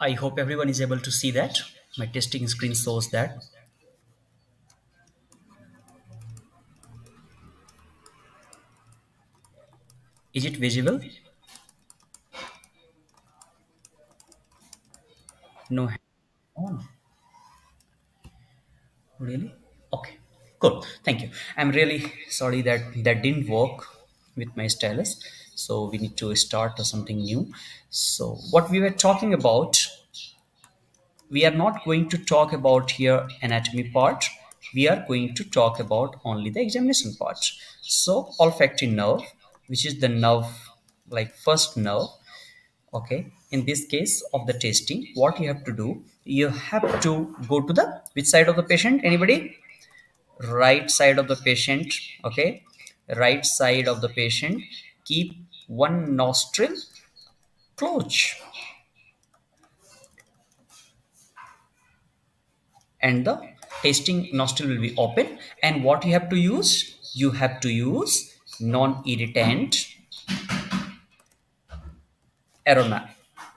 I hope everyone is able to see that. My testing screen shows that. Is it visible? No. Oh, really? Okay. Cool. Thank you. I'm really sorry that that didn't work with my stylus. So we need to start something new. So what we were talking about, we are not going to talk about here anatomy part. We are going to talk about only the examination part. So olfactory nerve, which is the nerve, like first nerve. Okay, in this case of the testing, what you have to do, you have to go to the which side of the patient? Anybody? Right side of the patient. Okay, right side of the patient. Keep one nostril closed, and the tasting nostril will be open. And what you have to use? You have to use non-irritant aroma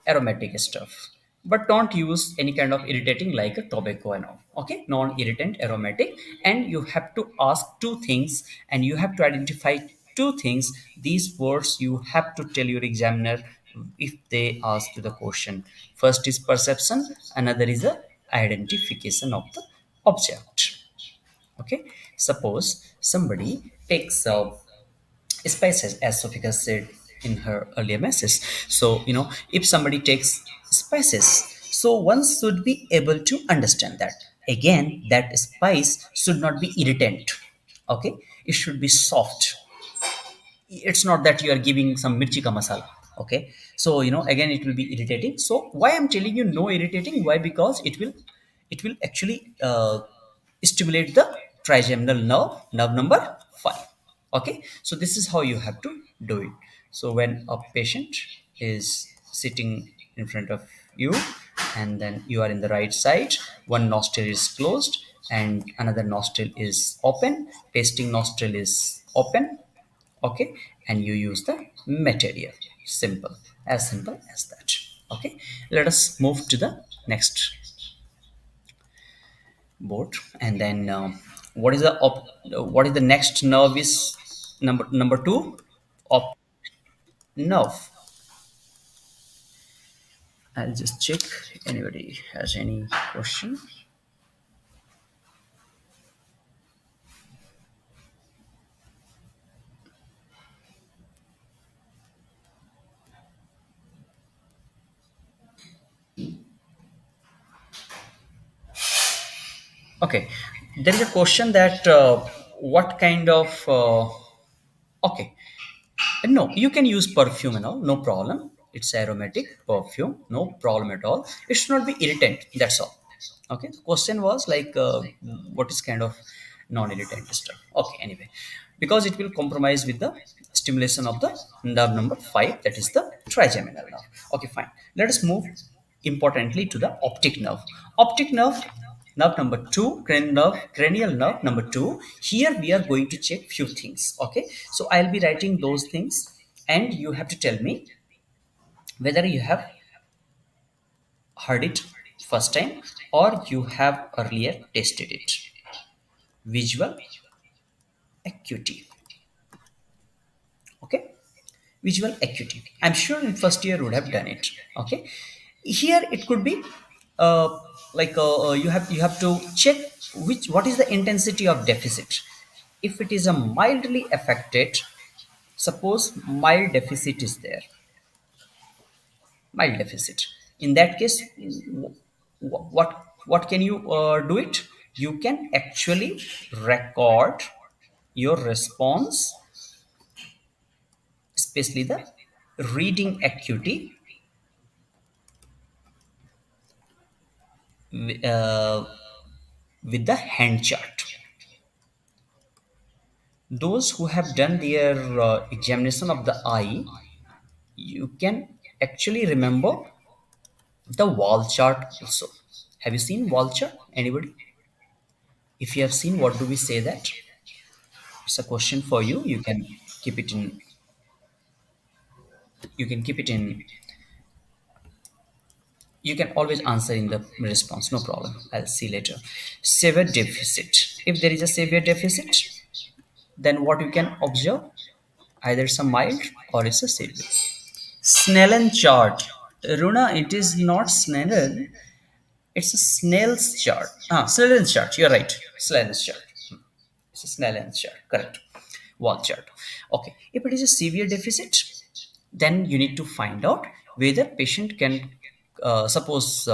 aromatic stuff, but don't use any kind of irritating like a tobacco and all. Okay, non-irritant aromatic. And you have to ask two things, and you have to identify two things. These words you have to tell your examiner if they ask you the question. First is perception, another is the identification of the object. Okay, suppose somebody takes spices, as Sofika said in her earlier message. So, if somebody takes spices, so one should be able to understand that. Again, that spice should not be irritant. Okay, it should be soft. It's not that you are giving some mirchi ka masala. Okay, so again it will be irritating. So why I'm telling you no irritating? Why? Because it will actually stimulate the trigeminal nerve number 5. Okay, so this is how you have to do it. So when a patient is sitting in front of you, and then you are in the right side, one nostril is closed and another nostril is open, tasting nostril is open. Okay, and you use the material. Simple as that. Okay, let us move to the next board. And then what is the next nerve is number 2, op nerve. I'll just check anybody has any question. Okay, there is a question that what kind of okay. No, you can use perfume and all, no problem. It's aromatic perfume, no problem at all. It should not be irritant. That's all. Okay. The question was like, what is kind of non-irritant stuff? Okay. Anyway, because it will compromise with the stimulation of the nerve number 5, that is the trigeminal nerve. Okay, fine. Let us move importantly to the optic nerve. Optic nerve, nerve number 2, cranial nerve number 2. Here we are going to check few things. Okay, so I'll be writing those things, and you have to tell me whether you have heard it first time or you have earlier tested it. Visual acuity. Okay, visual acuity, I'm sure in first year would have done it. Okay, here it could be you have to check which what is the intensity of deficit. If it is a mildly affected, suppose mild deficit is there, mild deficit, in that case, what can you do it? You can actually record your response, especially the reading acuity, uh, with the hand chart. Those who have done their examination of the eye, you can actually remember the wall chart also. Have you seen wall chart? Anybody? If you have seen, what do we say that? It's a question for you. You can keep it in. You can keep it in You can always answer in the response, no problem. I'll see later. Severe deficit. If there is a severe deficit, then what you can observe, either it's a mild or it's a severe. Snellen chart. Runa, it is not Snellen. It's a Snell's chart. Snellen's chart. You're right. Snellen's chart. It's a Snellen's chart. Correct. Wall chart. Okay. If it is a severe deficit, then you need to find out whether patient can, suppose,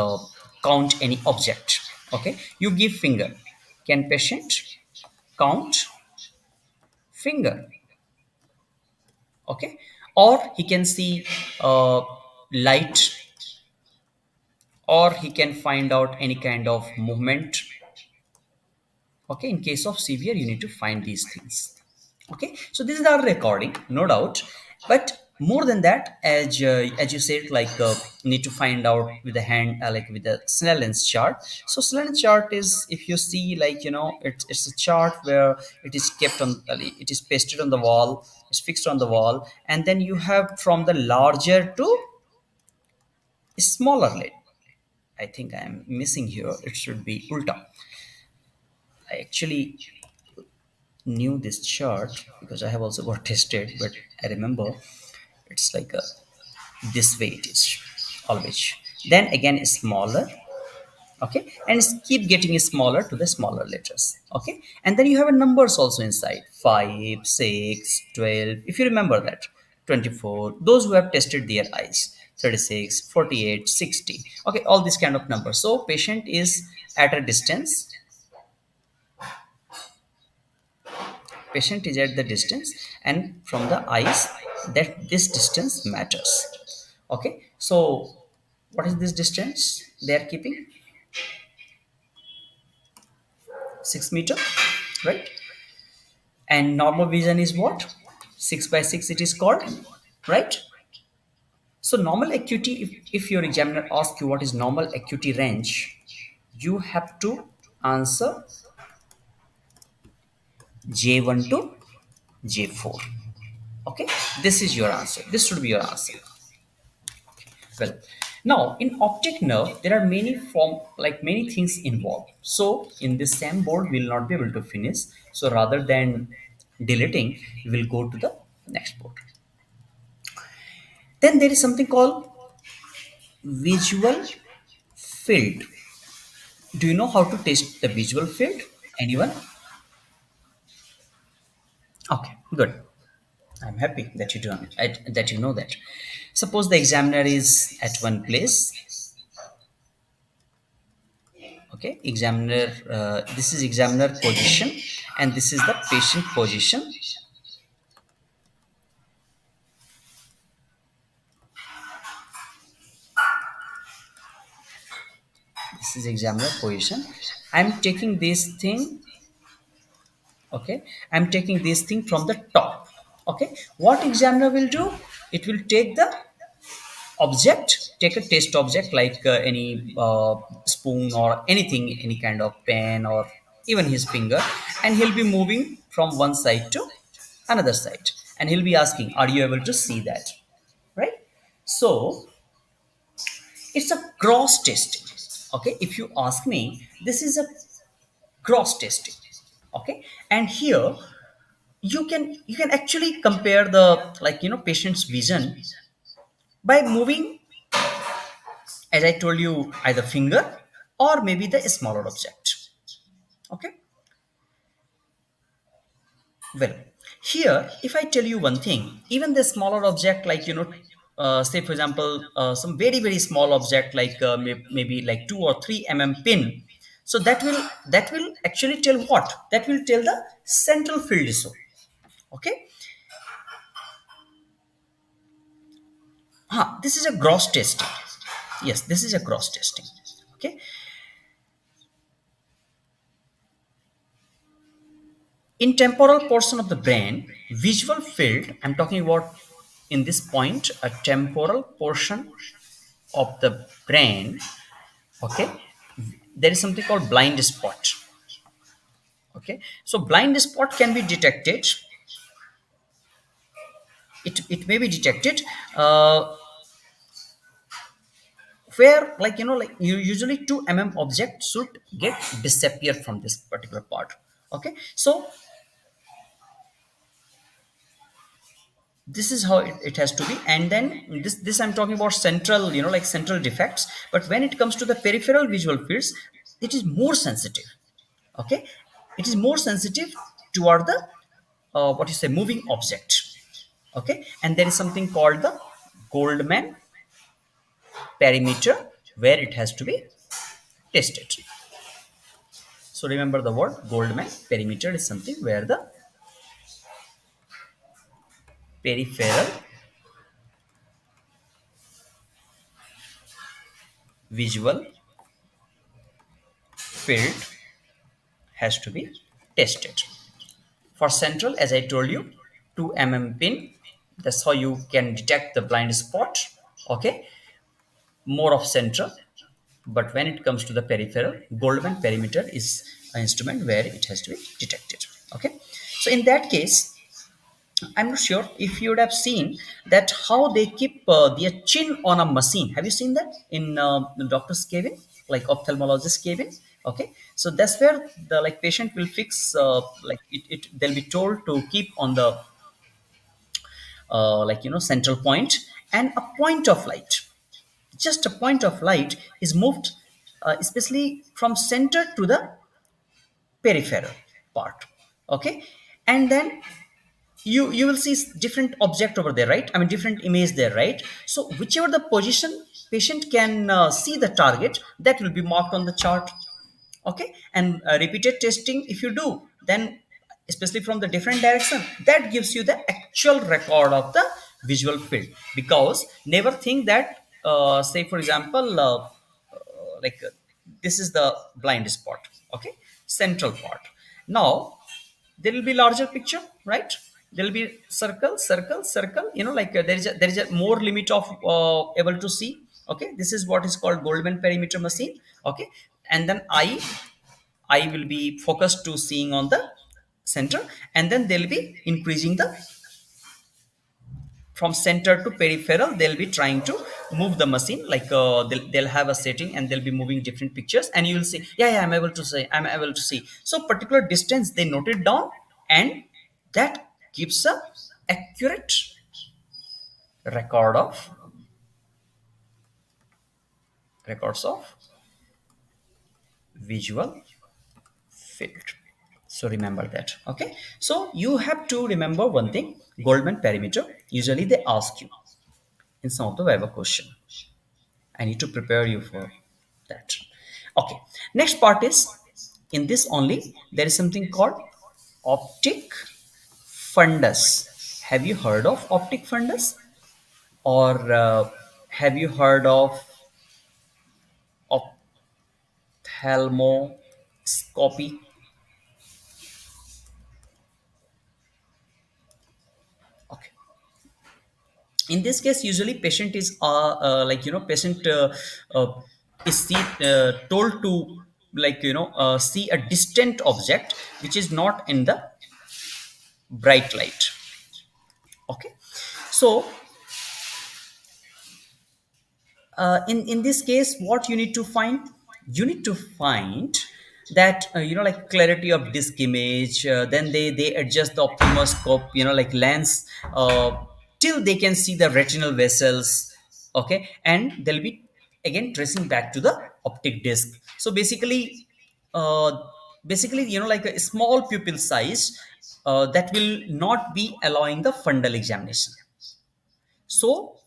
count any object. Okay. You give finger. Can patient count finger? Okay. Or he can see light, or he can find out any kind of movement. Okay, in case of severe you need to find these things. Okay, so this is our recording, no doubt. But more than that, as you said, like, need to find out with the hand, like with the Snellen's chart. So Snellen's chart is, if you see, like, it's a chart where it is kept on, it is pasted on the wall, it's fixed on the wall, and then you have from the larger to smaller lid. I think I am missing here, it should be ulta. I actually knew this chart because I have also got tested, but I remember it's like a, this way it is always. Then again smaller, okay, and it's keep getting smaller to the smaller letters, okay, and then you have a numbers also inside, 5, 6, 12. If you remember that, 24. Those who have tested their eyes, 36, 48, 60. Okay, all these kind of numbers. So patient is at a distance, patient is at the distance, and from the eyes, that this distance matters. Okay, so what is this distance they are keeping? 6 meter, right? And normal vision is what? 6 by 6 it is called, right? So normal acuity, if your examiner asks you what is normal acuity range, you have to answer J1 to J4. Okay, this is your answer, this should be your answer. Well, now in optic nerve, there are many form, like many things involved. So in this same board, we will not be able to finish. So rather than deleting, we will go to the next board. Then there is something called visual field. Do you know how to test the visual field? Anyone? Okay, good. I'm happy that you do that you know that. Suppose the examiner is at one place. Okay, examiner, this is examiner position, and this is the patient position. This is examiner position. I'm taking this thing. Okay, I'm taking this thing from the top. Okay, what examiner will do, it will take the object, take a test object, like any spoon or anything, any kind of pen or even his finger, and he'll be moving from one side to another side, and he'll be asking, are you able to see that, right? So it's a cross testing. Okay, if you ask me, this is a cross testing. Okay, and here you can actually compare the, like, patient's vision by moving, as I told you, either finger or maybe the smaller object. Okay, well, here if I tell you one thing, even the smaller object, like, say for example, some very very small object, like maybe like 2 or 3 pin, so that will actually tell what, that will tell the central field issue. Okay, this is a gross testing. Yes, this is a gross testing. Okay, in temporal portion of the brain, visual field, I'm talking about in this point, a temporal portion of the brain. Okay, there is something called blind spot. Okay, so blind spot can be detected, it may be detected where, like, like you usually 2 object should get disappear from this particular part. Okay, so this is how it has to be. And then this I'm talking about central, like central defects. But when it comes to the peripheral visual fields, it is more sensitive. Okay, it is more sensitive toward the what you say, moving object. Okay, and there is something called the Goldman perimeter, where it has to be tested. So remember the word Goldman perimeter is something where the peripheral visual field has to be tested. For central, as I told you, 2 pin. That's how you can detect the blind spot. Okay, more of central. But when it comes to the peripheral, Goldman perimeter is an instrument where it has to be detected. Okay, so in that case, I'm not sure if you would have seen that how they keep their chin on a machine. Have you seen that in the doctor's cabin, like ophthalmologist cabin? Okay, so that's where the like patient will fix, like they'll be told to keep on the like central point, and a point of light, just a point of light is moved, especially from center to the peripheral part. Okay, and then you will see different object over there, right? I mean different image there, right? So whichever the position patient can see the target, that will be marked on the chart. Okay, and repeated testing if you do, then especially from the different direction, that gives you the actual record of the visual field. Because never think that say for example like this is the blind spot. Okay, central part. Now there will be larger picture, right? There will be circle, circle, circle, like there is a more limit of able to see. Okay, this is what is called Goldman perimeter machine. Okay, and then I will be focused to seeing on the center, and then they'll be increasing the from center to peripheral. They'll be trying to move the machine, like they'll have a setting and they'll be moving different pictures, and you will see, yeah, I'm able to say, I'm able to see. So particular distance they note it down, and that gives a accurate record of records of visual field. So remember that. Okay, so you have to remember one thing: Goldman perimeter. Usually they ask you in some of the Viva question. I need to prepare you for that. Okay, next part is, in this only there is something called optic fundus. Have you heard of optic fundus, or have you heard of ophthalmoscopy? Okay, in this case usually patient is like patient uh, is told to, like see a distant object which is not in the bright light. Okay, so in this case what you need to find, you need to find that like clarity of disk image, then they adjust the ophthalmoscope, like lens, till they can see the retinal vessels. Okay, and they'll be again tracing back to the optic disc. So uh, basically like a small pupil size that will not be allowing the fundal examination. So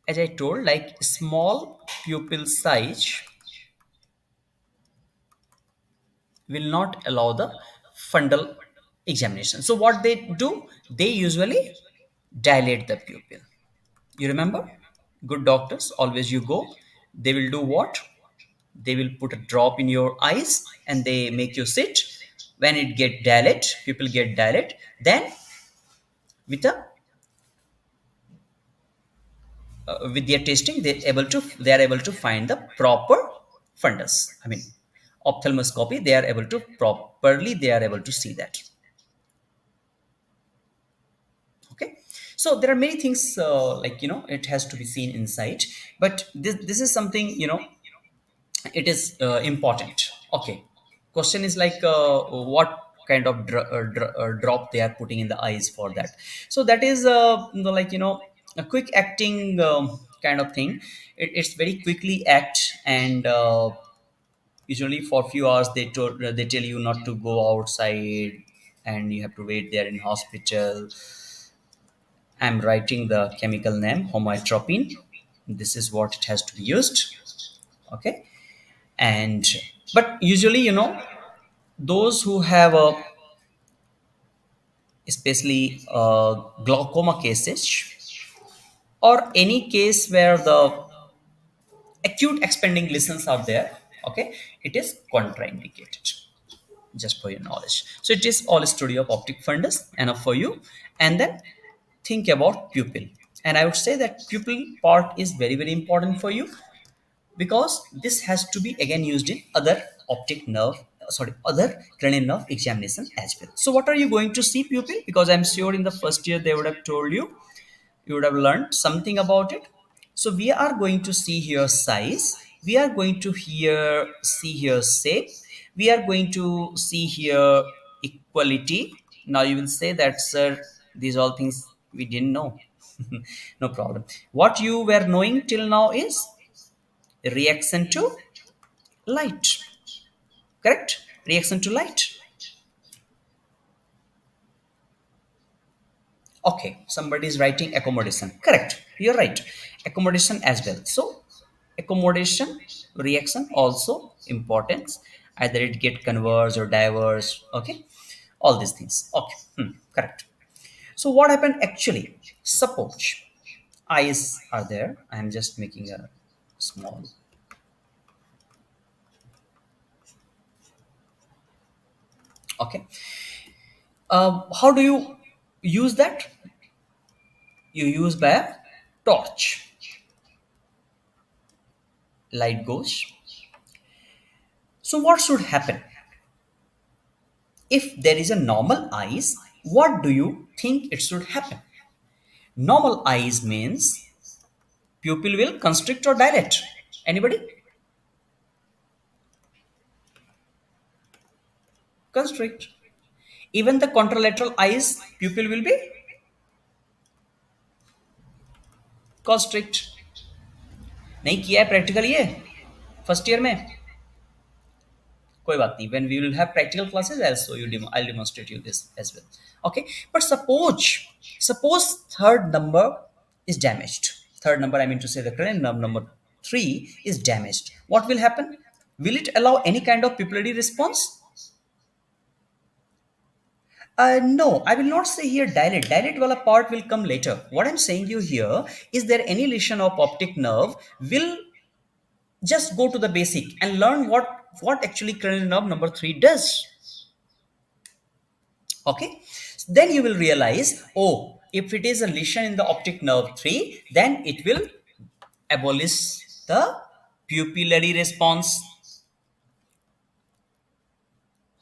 as I told, like small pupil size will not allow the fundal examination. So what they do, they usually dilate the pupil. You remember, good doctors, always you go, they will do what? They will put a drop in your eyes and they make you sit. When it get dilate, pupil get dilate, then with a with their testing they are able to find the proper fundus. I mean ophthalmoscopy, they are able to properly, they are able to see that. Okay, So there are many things, like, it has to be seen inside. But this is something, it is important. Okay, question is like, what kind of drop they are putting in the eyes for that. So that is, like, a quick acting, kind of thing. It's very quickly act, and usually for few hours they tell you not to go outside, and you have to wait there in hospital. I'm writing the chemical name, homoatropine. This is what it has to be used. Okay. And but usually, those who have a, especially glaucoma cases, or any case where the acute expanding lesions are there, okay, it is contraindicated, just for your knowledge. So it is all study of optic fundus enough for you. And then think about pupil. And I would say that pupil part is very, very important for you, because this has to be again used in other optic nerve, sorry, other cranial nerve examination as well. So what are you going to see pupil? Because I'm sure in the first year they would have told you, you would have learned something about it. So we are going to see here size, we are going to see here shape, we are going to see here equality. Now you will say that, sir, these all things we didn't know. No problem. What you were knowing till now is reaction to light. Correct? Reaction to light. Okay, somebody is writing accommodation. Correct. You're right. Accommodation as well. So accommodation, reaction also importance. Either it get converse or diverse. Okay. All these things. Okay. Correct. So what happened actually? Suppose eyes are there. I'm just making a small. Okay. How do you use that? You use by a torch. Light goes. So what should happen if there is a normal eyes? What do you think it should happen? Normal eyes means pupil will constrict or dilate. Anybody? Constrict. Even the contralateral eyes pupil will be constrict. नहीं किया है practical ये first year में? कोई बात नहीं. When we will have practical classes, I'll demonstrate you this as well. Okay. But suppose third number is damaged. Third number, I mean to say the current number 3 is damaged. What will happen? Will it allow any kind of pupillary response? No, I will not say here dilate. Dilate wala part will come later. What I'm saying you here is, there any lesion of optic nerve will just go to the basic and learn what actually cranial nerve number 3 does. Okay. Then you will realize, oh, if it is a lesion in the optic nerve 3, then it will abolish the pupillary response.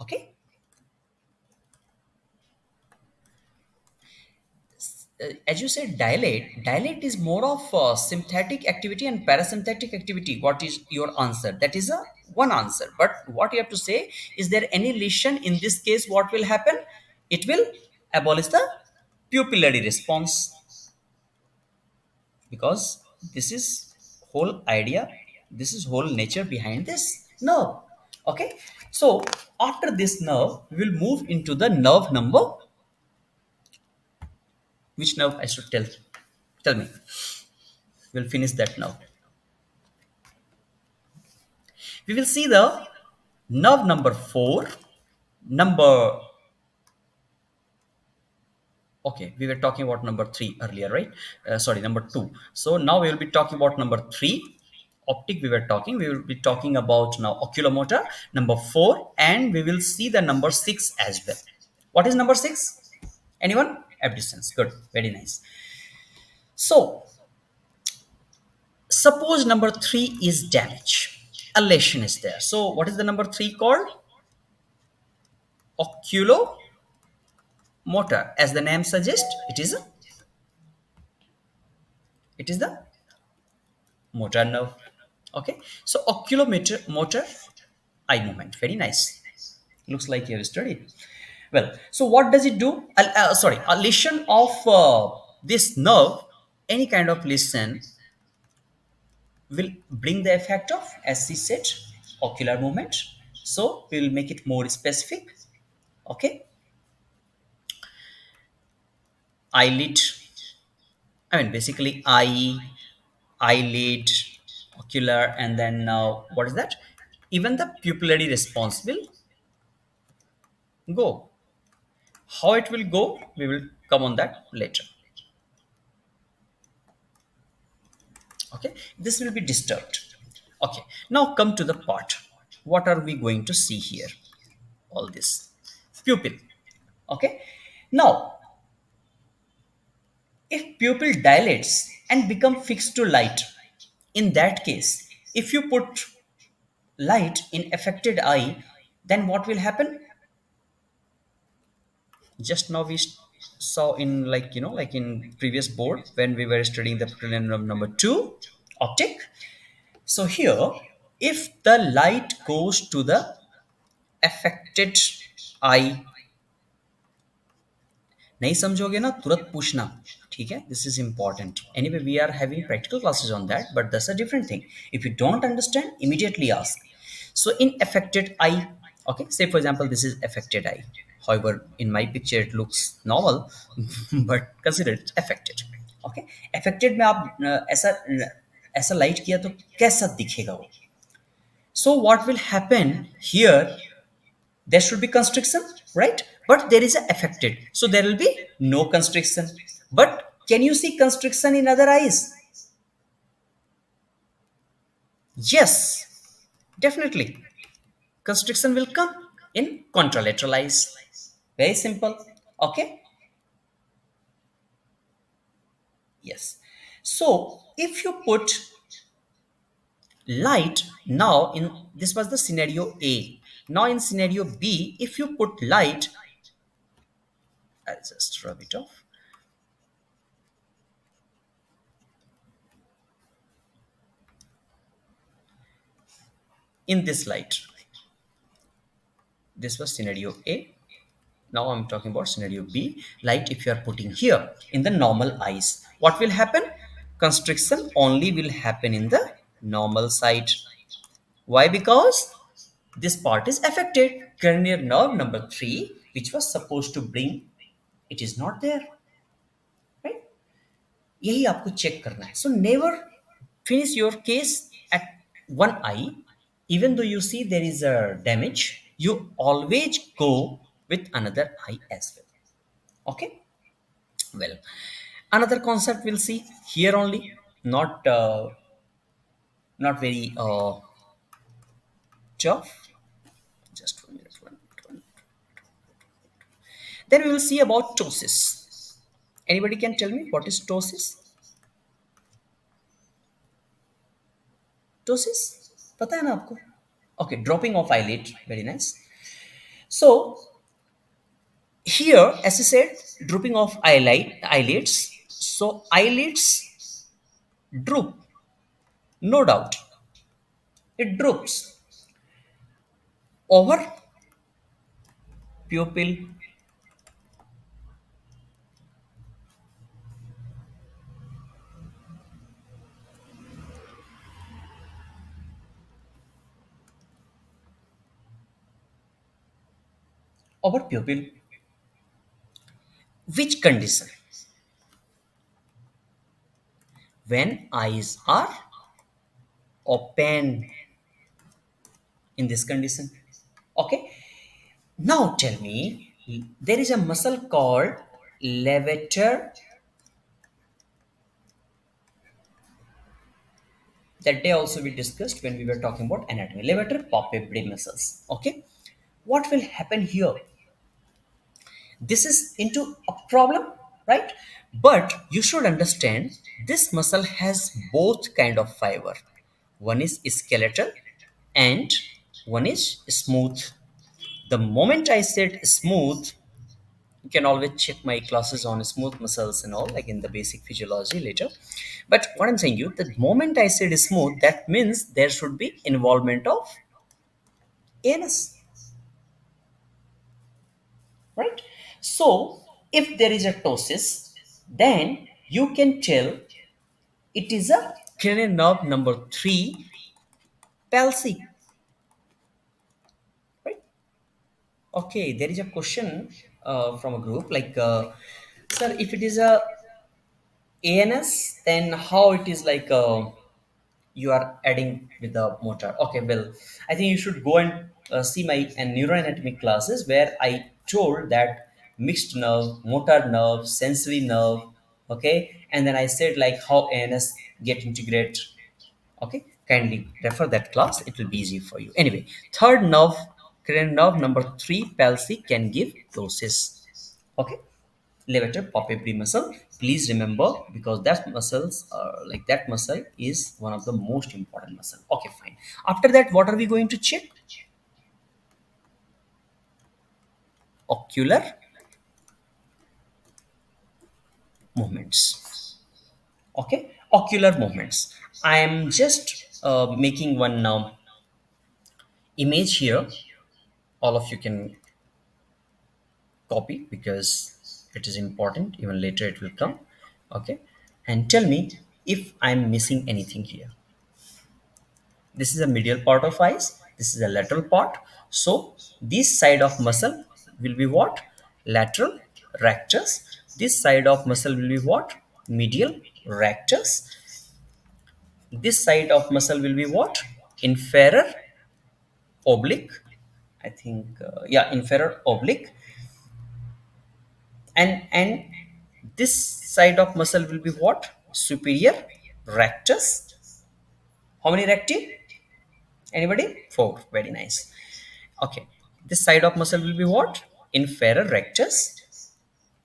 Okay. As you said, dilate is more of sympathetic activity and parasympathetic activity. What is your answer? That is a one answer. But what you have to say, is there any lesion in this case? What will happen? It will abolish the pupillary response, because this is whole idea, this is whole nature behind this nerve. Okay. So after this nerve, we will move into the nerve number. Which nerve I should tell me? We'll finish that now. We will see the nerve number 4. Number, okay, we were talking about number 3 earlier, right? Sorry, number 2. So now we will be talking about number 3. Optic we will be talking about now oculomotor, number 4, and we will see the number 6 as well. What is number 6? Anyone? Abducens. Good. Very nice. So suppose number 3 is damage. A lesion is there. So what is the number 3 called? Oculomotor. As the name suggests, it is a It is the motor nerve. Okay, so oculomotor motor eye movement. Very nice. Looks like you have studied. Well, so what does it do? Sorry, a lesion of this nerve, any kind of lesion, will bring the effect of, as we said, ocular movement. So we will make it more specific. Okay, eyelid. I mean, basically eye, eyelid, ocular, and then what is that? Even the pupillary response will go. How it will go, we will come on that later. Okay, this will be disturbed. Okay, now come to the part. What are we going to see here? All this pupil. Okay, now if pupil dilates and become fixed to light, in that case, if you put light in affected eye, then what will happen? Just now we saw in, like, like in previous board when we were studying the cranial number 2, optic. So here, if the light goes to the affected eye, नहीं समझोगे ना तुरंत पूछना, ठीक है? This is important. Anyway, we are having practical classes on that, but that's a different thing. If you don't understand, immediately ask. So in affected eye, okay, say for example this is affected eye. However, in my picture it looks normal, but consider it's affected. Okay, affected में आप ऐसा ऐसा light किया तो कैसा दिखेगा वो? So what will happen here? There should be constriction, right? But there is a affected, so there will be no constriction. But can you see constriction in other eyes? Yes, definitely. Constriction will come in contralateral eyes. Very simple. Okay. Yes. So if you put light now in, this was the scenario A. Now in scenario B, if you put light, I'll just rub it off. In this light, this was scenario A. Now I'm talking about scenario B. Light if you are putting here in the normal eyes, what will happen? Constriction only will happen in the normal side. Why? Because this part is affected. Cranial nerve number 3, which was supposed to bring, it is not there, right? यही आपको check करना है. So never finish your case at one eye. Even though you see there is a damage, you always go with another eye as well. Okay. Well, another concept we'll see here only, not very tough. Just 1 minute. Then we will see about ptosis. Anybody can tell me what is ptosis? Ptosis? पता है ना आपको? Okay, dropping of eyelid. Very nice. So here, as I said, drooping of eyelids. So eyelids droop, no doubt. It droops over pupil, over pupil. Which condition? When eyes are open, in this condition. Okay. Now tell me, there is a muscle called levator. That day also we discussed when we were talking about anatomy. Levator palpebrae muscles. Okay. What will happen here? This is into a problem, right? But you should understand this muscle has both kind of fiber. One is skeletal and one is smooth. The moment I said smooth, You can always check my classes on smooth muscles and all, like in the basic physiology later. But what I'm saying you, the moment I said smooth, that means there should be involvement of anus, right? So if there is a ptosis, then you can tell it is a cranial nerve number 3 palsy, right? Okay, there is a question from a group like, sir, if it is a ANS, then how it is like you are adding with the motor? Okay, well, I think you should go and see my neuroanatomy classes where I told that mixed nerve, motor nerve, sensory nerve, okay, and then I said like how ANS get integrate. Okay, kindly refer that class, it will be easy for you. Anyway, third nerve, cranial nerve number 3 palsy can give ptosis. Okay, levator palpebral muscle, please remember, because that muscles like that muscle is one of the most important muscle. Okay, fine. After that, what are we going to check? Ocular movements. Okay, ocular movements. I am just making one image here. All of you can copy because it is important, even later it will come. Okay, and tell me if I'm missing anything here. This is a medial part of eyes, this is a lateral part. So this side of muscle will be what? Lateral rectus. This side of muscle will be what? Medial rectus. This side of muscle will be what? Inferior oblique. I think yeah, inferior oblique. And this side of muscle will be what? Superior rectus. How many recti? Anybody? Four. Very nice. Okay, this side of muscle will be what? Inferior rectus.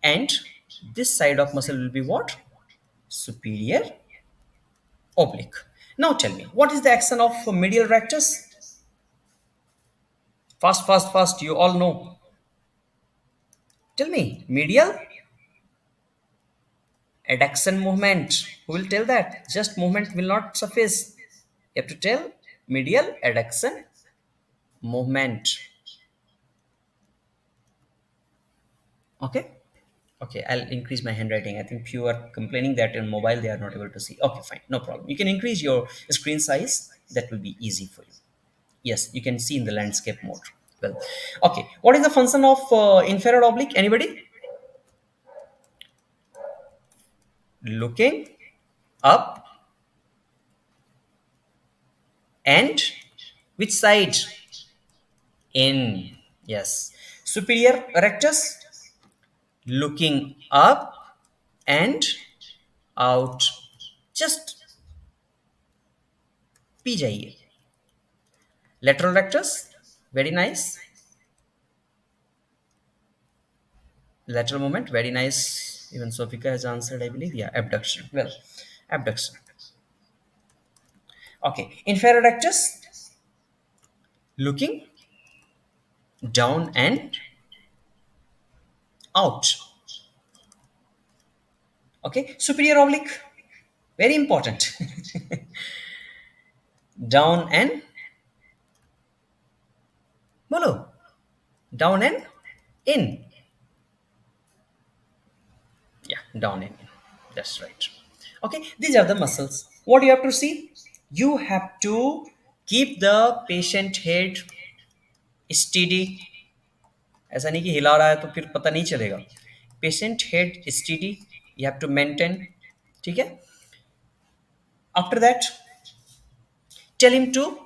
And this side of muscle will be what? Superior oblique. Now tell me, what is the action of medial rectus? Fast, fast, fast, you all know. Tell me, medial adduction movement. Who will tell that? Just movement will not suffice. You have to tell medial adduction movement. Okay. Okay, I'll increase my handwriting. I think few are complaining that in mobile they are not able to see. Okay, fine, no problem. You can increase your screen size. That will be easy for you. Yes, you can see in the landscape mode. Well, okay. What is the function of inferior oblique? Anybody? Looking up and which side? In. Yes. Superior rectus, looking up and out. Just P जाइए. Lateral rectus, very nice. Lateral movement, very nice. Even Sofika has answered, I believe. Yeah, abduction. Well, abduction. Okay, inferior rectus, looking down and out. Okay, superior oblique, very important. Down and bolo, down and in. Yeah, down and in. That's right. Okay, these are the muscles. What do you have to see? You have to keep the patient head steady. ऐसा नहीं कि हिला रहा है तो फिर पता नहीं चलेगा. Patient head steady. You have to maintain. ठीक है. After that, tell him to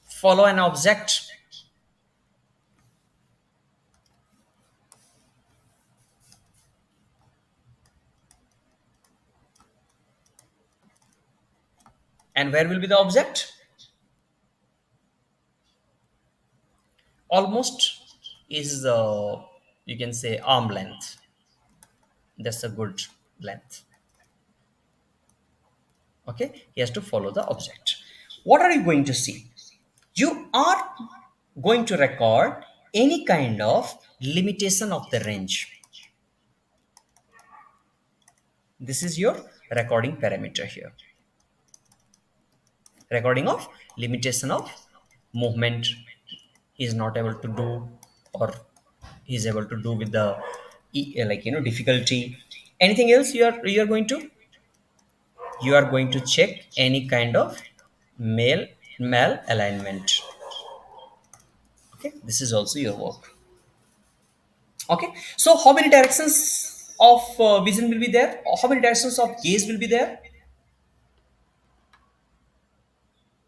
follow an object. And where will be the object? Almost is you can say arm length. That's a good length. Okay, he has to follow the object. What are you going to see? You are going to record any kind of limitation of the range. This is your recording parameter here. Recording of limitation of movement he is not able to do, or he is able to do with the like difficulty. Anything else you are going to check any kind of male mal alignment. Okay, this is also your work. Okay, so how many directions of vision will be there, or how many directions of gaze will be there?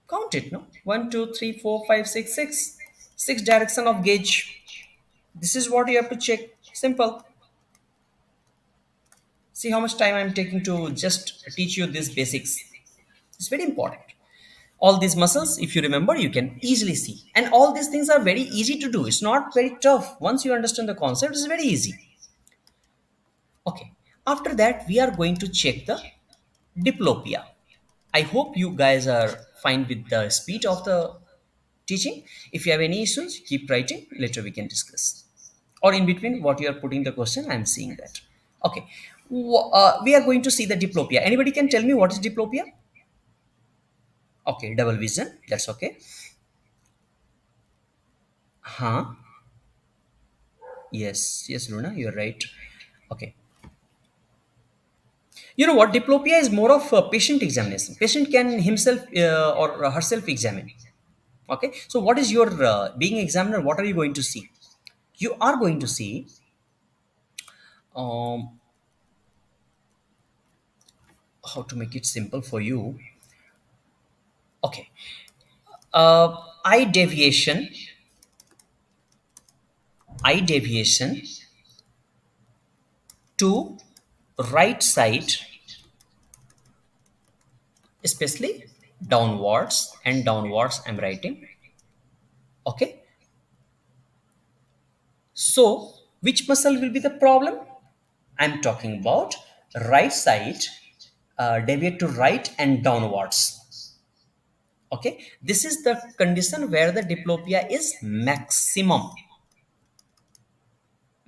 Count it, no? One, two, three, four, five, six, six. Six direction of gauge. This is what you have to check. Simple. See how much time I'm taking to just teach you these basics. It's very important. All these muscles, if you remember, you can easily see. And all these things are very easy to do. It's not very tough. Once you understand the concept, it's very easy. Okay. After that, we are going to check the diplopia. I hope you guys are fine with the speed of the teaching. If you have any issues, keep writing. Later we can discuss. Or in between, what you are putting the question, I'm seeing that. Okay. We are going to see the diplopia. Anybody can tell me what is diplopia? Okay, double vision. That's okay. Huh? Yes, yes, Luna, you're right. Okay. You know what? Diplopia is more of a patient examination. Patient can himself or herself examine. Okay. So, what is your being examiner? What are you going to see? You are going to see um, how to make it simple for you. Okay. Eye deviation, eye deviation to right side, especially downwards and downwards. I'm writing. Okay. So, which muscle will be the problem? I'm talking about right side, deviate to right and downwards. Okay, this is the condition where the diplopia is maximum,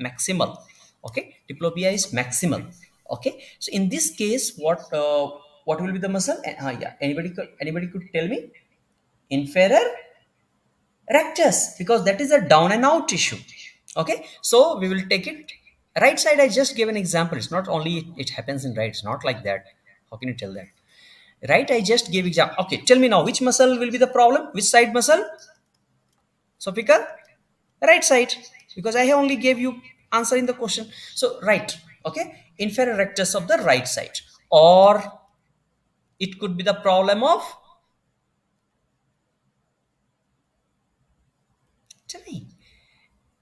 maximal. Okay, diplopia is maximal. Okay, so in this case, what will be the muscle? Yeah, anybody could tell me? Inferior rectus, because that is a down and out issue. Okay, so we will take it right side. I just gave an example. It's not only it happens in right. It's not like that. How can you tell that? Right, I just gave example. Okay, tell me now, which muscle will be the problem? Which side muscle? Sophica? Right side, because I have only gave you answer in the question. So right. Okay, inferior rectus of the right side, or it could be the problem of, tell me,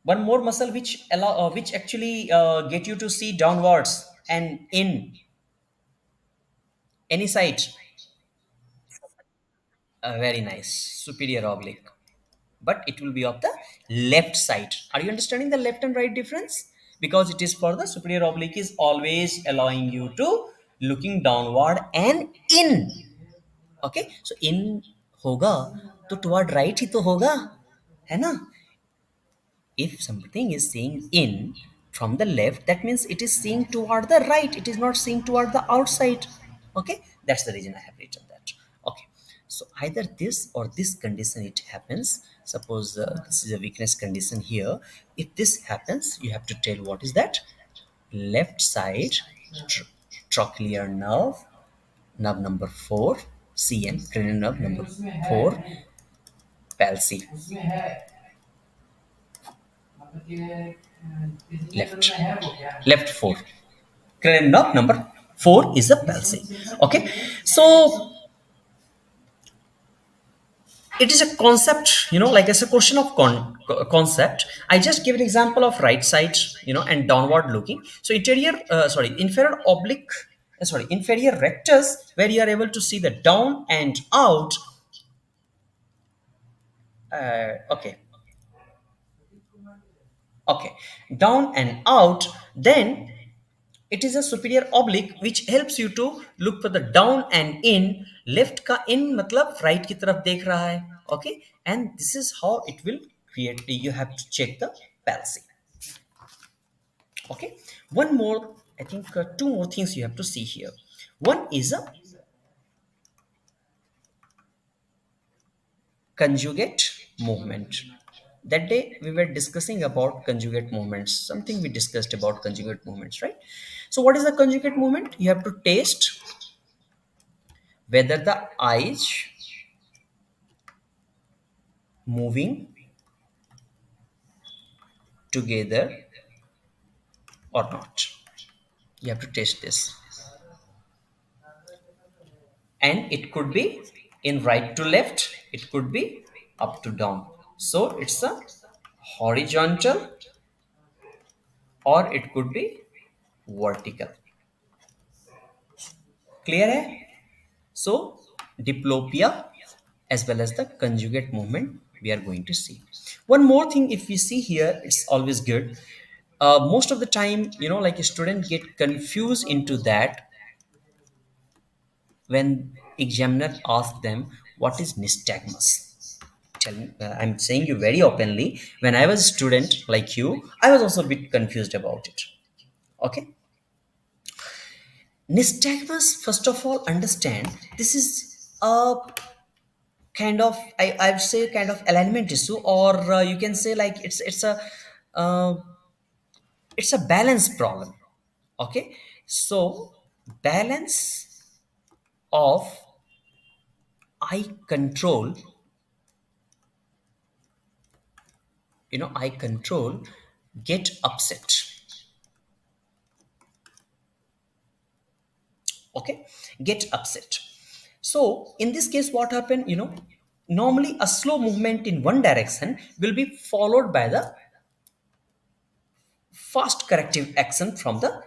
one more muscle which allow which actually get you to see downwards and in any side. Very nice, superior oblique, but it will be of the left side. Are you understanding the left and right difference? Because it is for the superior oblique is always allowing you to looking downward and in. Okay, so in होगा तो toward right ही तो होगा, है ना? If something is seeing in from the left, that means it is seeing toward the right, it is not seeing toward the outside. Okay, that's the reason I have written that. Okay, so either this or this condition it happens. Suppose this is a weakness condition here. If this happens, you have to tell what is that. Left side tr- trochlear nerve, nerve number 4, CN, cranial nerve number 4, palsy. Left, left 4. Cranial nerve number 4 is a palsy. Okay, so it is a concept, like it's a question of concept. I just give an example of right side, and downward looking. So inferior oblique, inferior rectus, where you are able to see the down and out. Okay, okay, down and out. Then it is a superior oblique which helps you to look for the down and in. Left ka in matlab right की तरफ देख रहा है. Okay, and this is how it will create. You have to check the palsy. Okay, one more I think two more things you have to see here. One is a conjugate movement. That day we were discussing about conjugate movements, something we discussed about conjugate movements, right? So what is a conjugate movement? You have to taste whether the eyes moving together or not. You have to taste this, and it could be in right to left, it could be up to down. So it's a horizontal or it could be vertical. Clear hai? So diplopia as well as the conjugate movement we are going to see. One more thing, if we see here, it's always good. Most of the time, like a student get confused into that when examiner asks them what is nystagmus. I'm saying you very openly. When I was a student like you, I was also a bit confused about it. Okay, nystagmus. First of all, understand this is a kind of I'd say kind of alignment issue, or you can say like uh, it's a balance problem. Okay, so balance of eye control, eye control get upset. Okay, get upset. So in this case what happened, normally a slow movement in one direction will be followed by the fast corrective action from the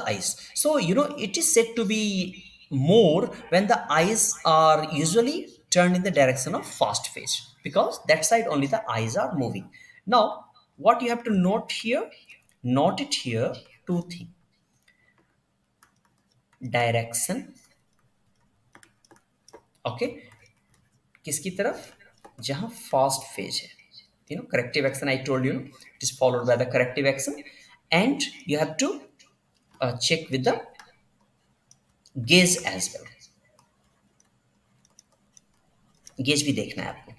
eyes. So it is said to be more when the eyes are usually turned in the direction of fast phase, because that side only the eyes are moving. Now what you have to note it here, two things: direction. Okay, किसकी तरफ? जहां fast phase है. Corrective action, I told it is followed by the corrective action. And you have to check with the gaze as well. Gaze भी देखना है आपको.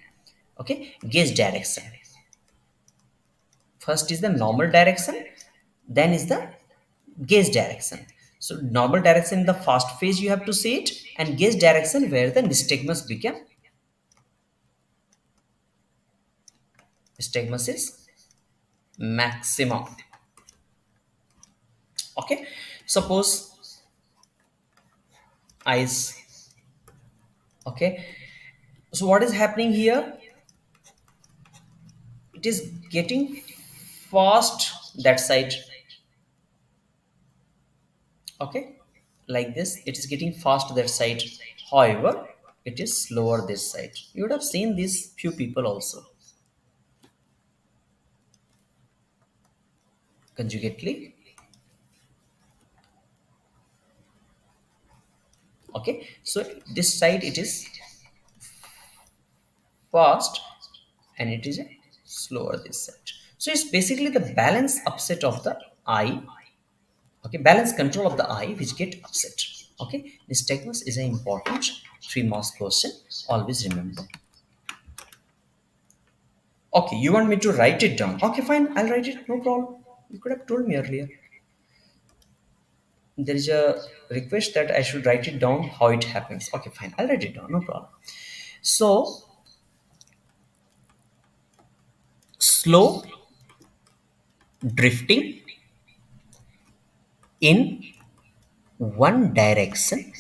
Okay, gaze direction. First is the normal direction, then is the gaze direction. So normal direction in the fast phase you have to see it, and gaze direction where the nystagmus is maximum. Okay, suppose eyes. Okay, so what is happening here? It is getting fast that side. Okay, like this, it is getting fast that side. However, it is slower this side. You would have seen these few people also conjugately. Okay, so this side it is fast and it is slower this side. So it's basically the balance upset of the eye. Okay, balance control of the eye which get upset. Okay, this technique is an important 3 marks question, always remember. Okay, you want me to write it down? Okay, fine, I'll write it, no problem. You could have told me earlier. There is a request that I should write it down how it happens. Okay, fine, I'll write it down, no problem. So slow drifting in one direction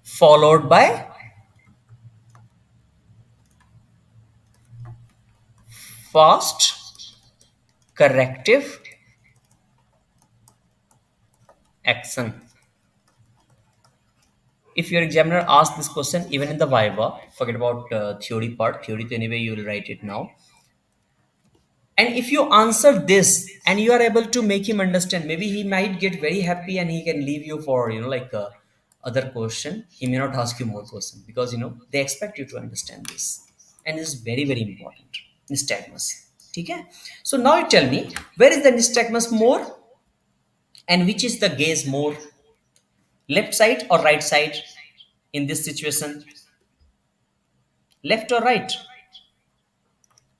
followed by fast corrective action. If your examiner asks this question even in the viva, forget about theory part. Theory to anyway you will write it now. And if you answer this and you are able to make him understand, maybe he might get very happy and he can leave you for like other question. He may not ask you more question because they expect you to understand this, and this is very very important. Nystagmus. ठीक है. So now you tell me, where is the nystagmus more and which is the gaze more, left side or right side in this situation? Left or right?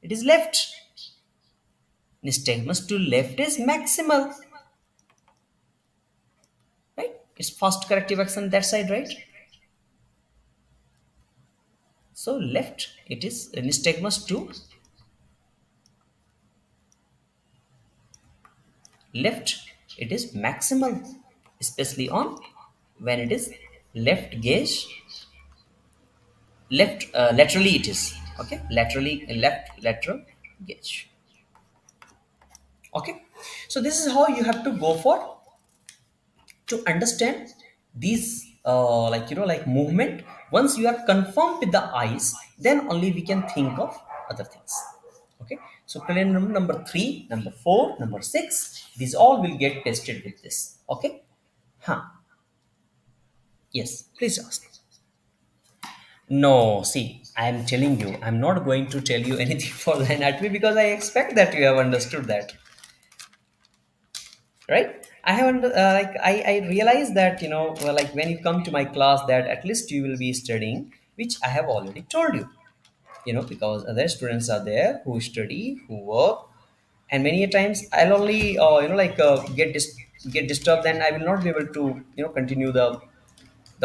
It is left. Nystagmus to left is maximal, right? It's first corrective action that side, right? So left, it is nystagmus to left, it is maximal, especially on when it is left gaze, left laterally it is, okay, laterally left lateral gaze. Okay, so this is how you have to go for to understand these like movement. Once you are confirmed with the eyes, then only we can think of other things. Okay, so cranial number 3, number 4, number 6, these all will get tested with this. Okay. Huh. Yes, please ask. No, see, I am telling you, I'm not going to tell you anything for the anatomy because I expect that you have understood that, right? I haven't I realize that well, like when you come to my class, that at least you will be studying, which I have already told you. Because other students are there who study, who work, and many a times I'll only get disturbed, and I will not be able to continue the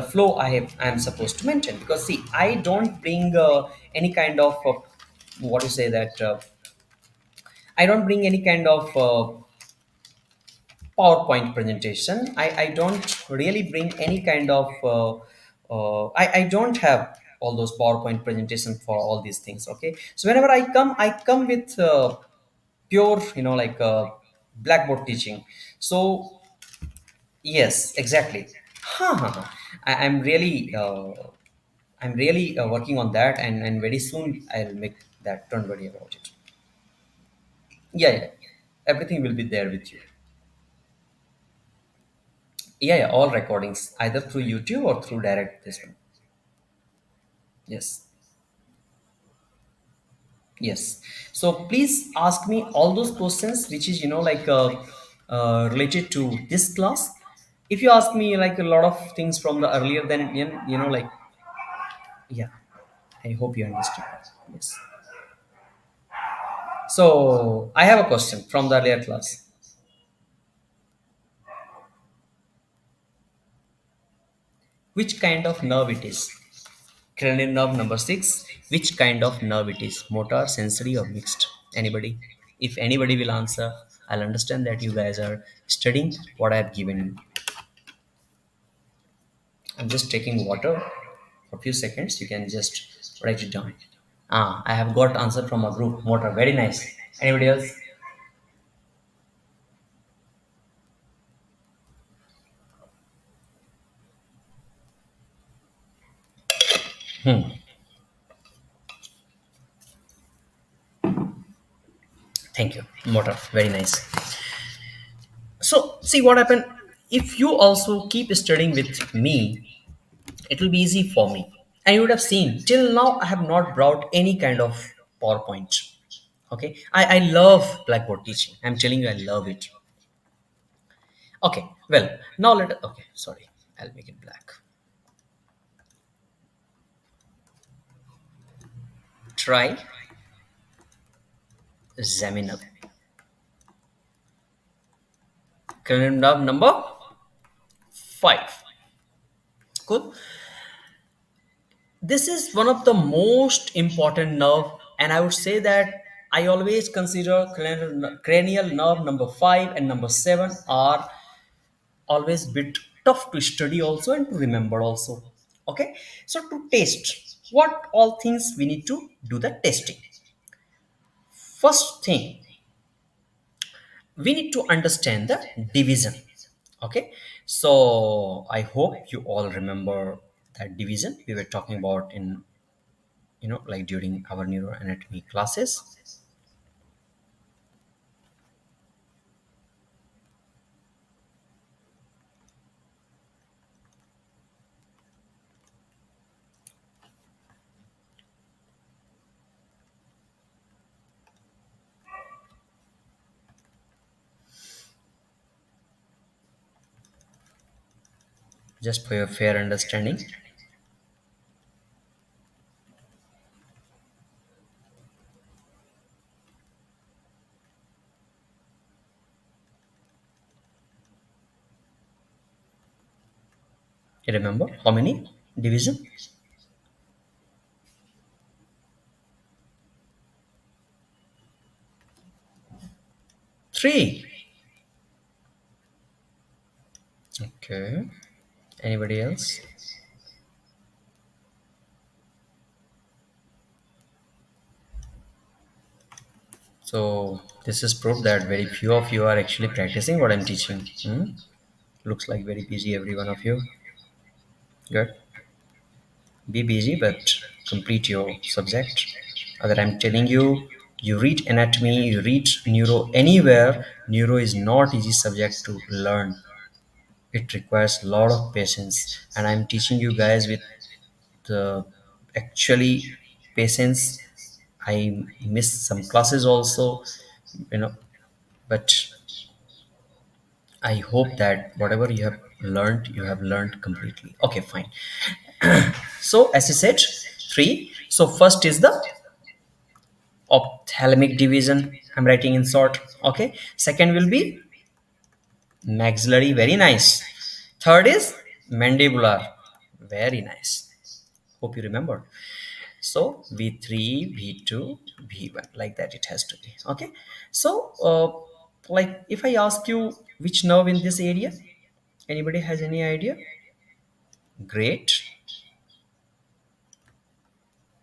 flow I am supposed to maintain, because see, I don't bring any kind of what you say that I don't bring any kind of PowerPoint presentation. I don't really bring any kind of I don't have all those PowerPoint presentations for all these things. Okay, so whenever I come with pure blackboard teaching. So yes, exactly. I'm really working on that, and very soon I'll make that. Don't worry about it. Yeah, yeah, everything will be there with you. Yeah, yeah, all recordings either through YouTube or through direct this one. Yes, yes. So please ask me all those questions which is related to this class. If you ask me like a lot of things from the earlier, then like, yeah, I hope you understand. Yes. So I have a question from the earlier class. Which kind of nerve it is? Cranial nerve number 6. Which kind of nerve it is? Motor, sensory, or mixed? Anybody? If anybody will answer, I'll understand that you guys are studying what I have given you. I'm just taking water for a few seconds. You can just write it down. Ah, I have got answer from a group. Motor. Very nice. Anybody else? Thank you. Motor. Very nice. So, see what happened. If you also keep studying with me, it will be easy for me. And you would have seen till now I have not brought any kind of PowerPoint. Okay, I love Blackboard teaching. I'm telling you, I love it. Okay, well, now okay, sorry, I'll make it black. Try Zaminab. Curriculum number 5. Cool. This is one of the most important nerve, and I would say that I always consider cranial nerve number 5 and number 7 are always bit tough to study also and to remember also. Okay, so to test what all things we need to do the testing. First thing, we need to understand the division. Okay, so I hope you all remember that division we were talking about in like during our neuroanatomy classes. Just for your fair understanding. You remember how many division? Three. Okay. Anybody else? So this is proof that very few of you are actually practicing what I'm teaching. Hmm? Looks like very busy, every one of you. Good. Be busy, but complete your subject. Other, I'm telling you, you read anatomy, you read neuro anywhere. Neuro is not easy subject to learn. It requires a lot of patience, and I'm teaching you guys with the actually patience. I missed some classes also, you know, but I hope that whatever you have learned completely. Okay, fine. So, as I said, three. So, first is the ophthalmic division. I'm writing in short. Okay. Second will be maxillary. Very nice. Third is mandibular. Very nice. Hope you remember. So, V3, V2, V1, like that it has to be. Okay. So, like if I ask you which nerve in this area, anybody has any idea? Great.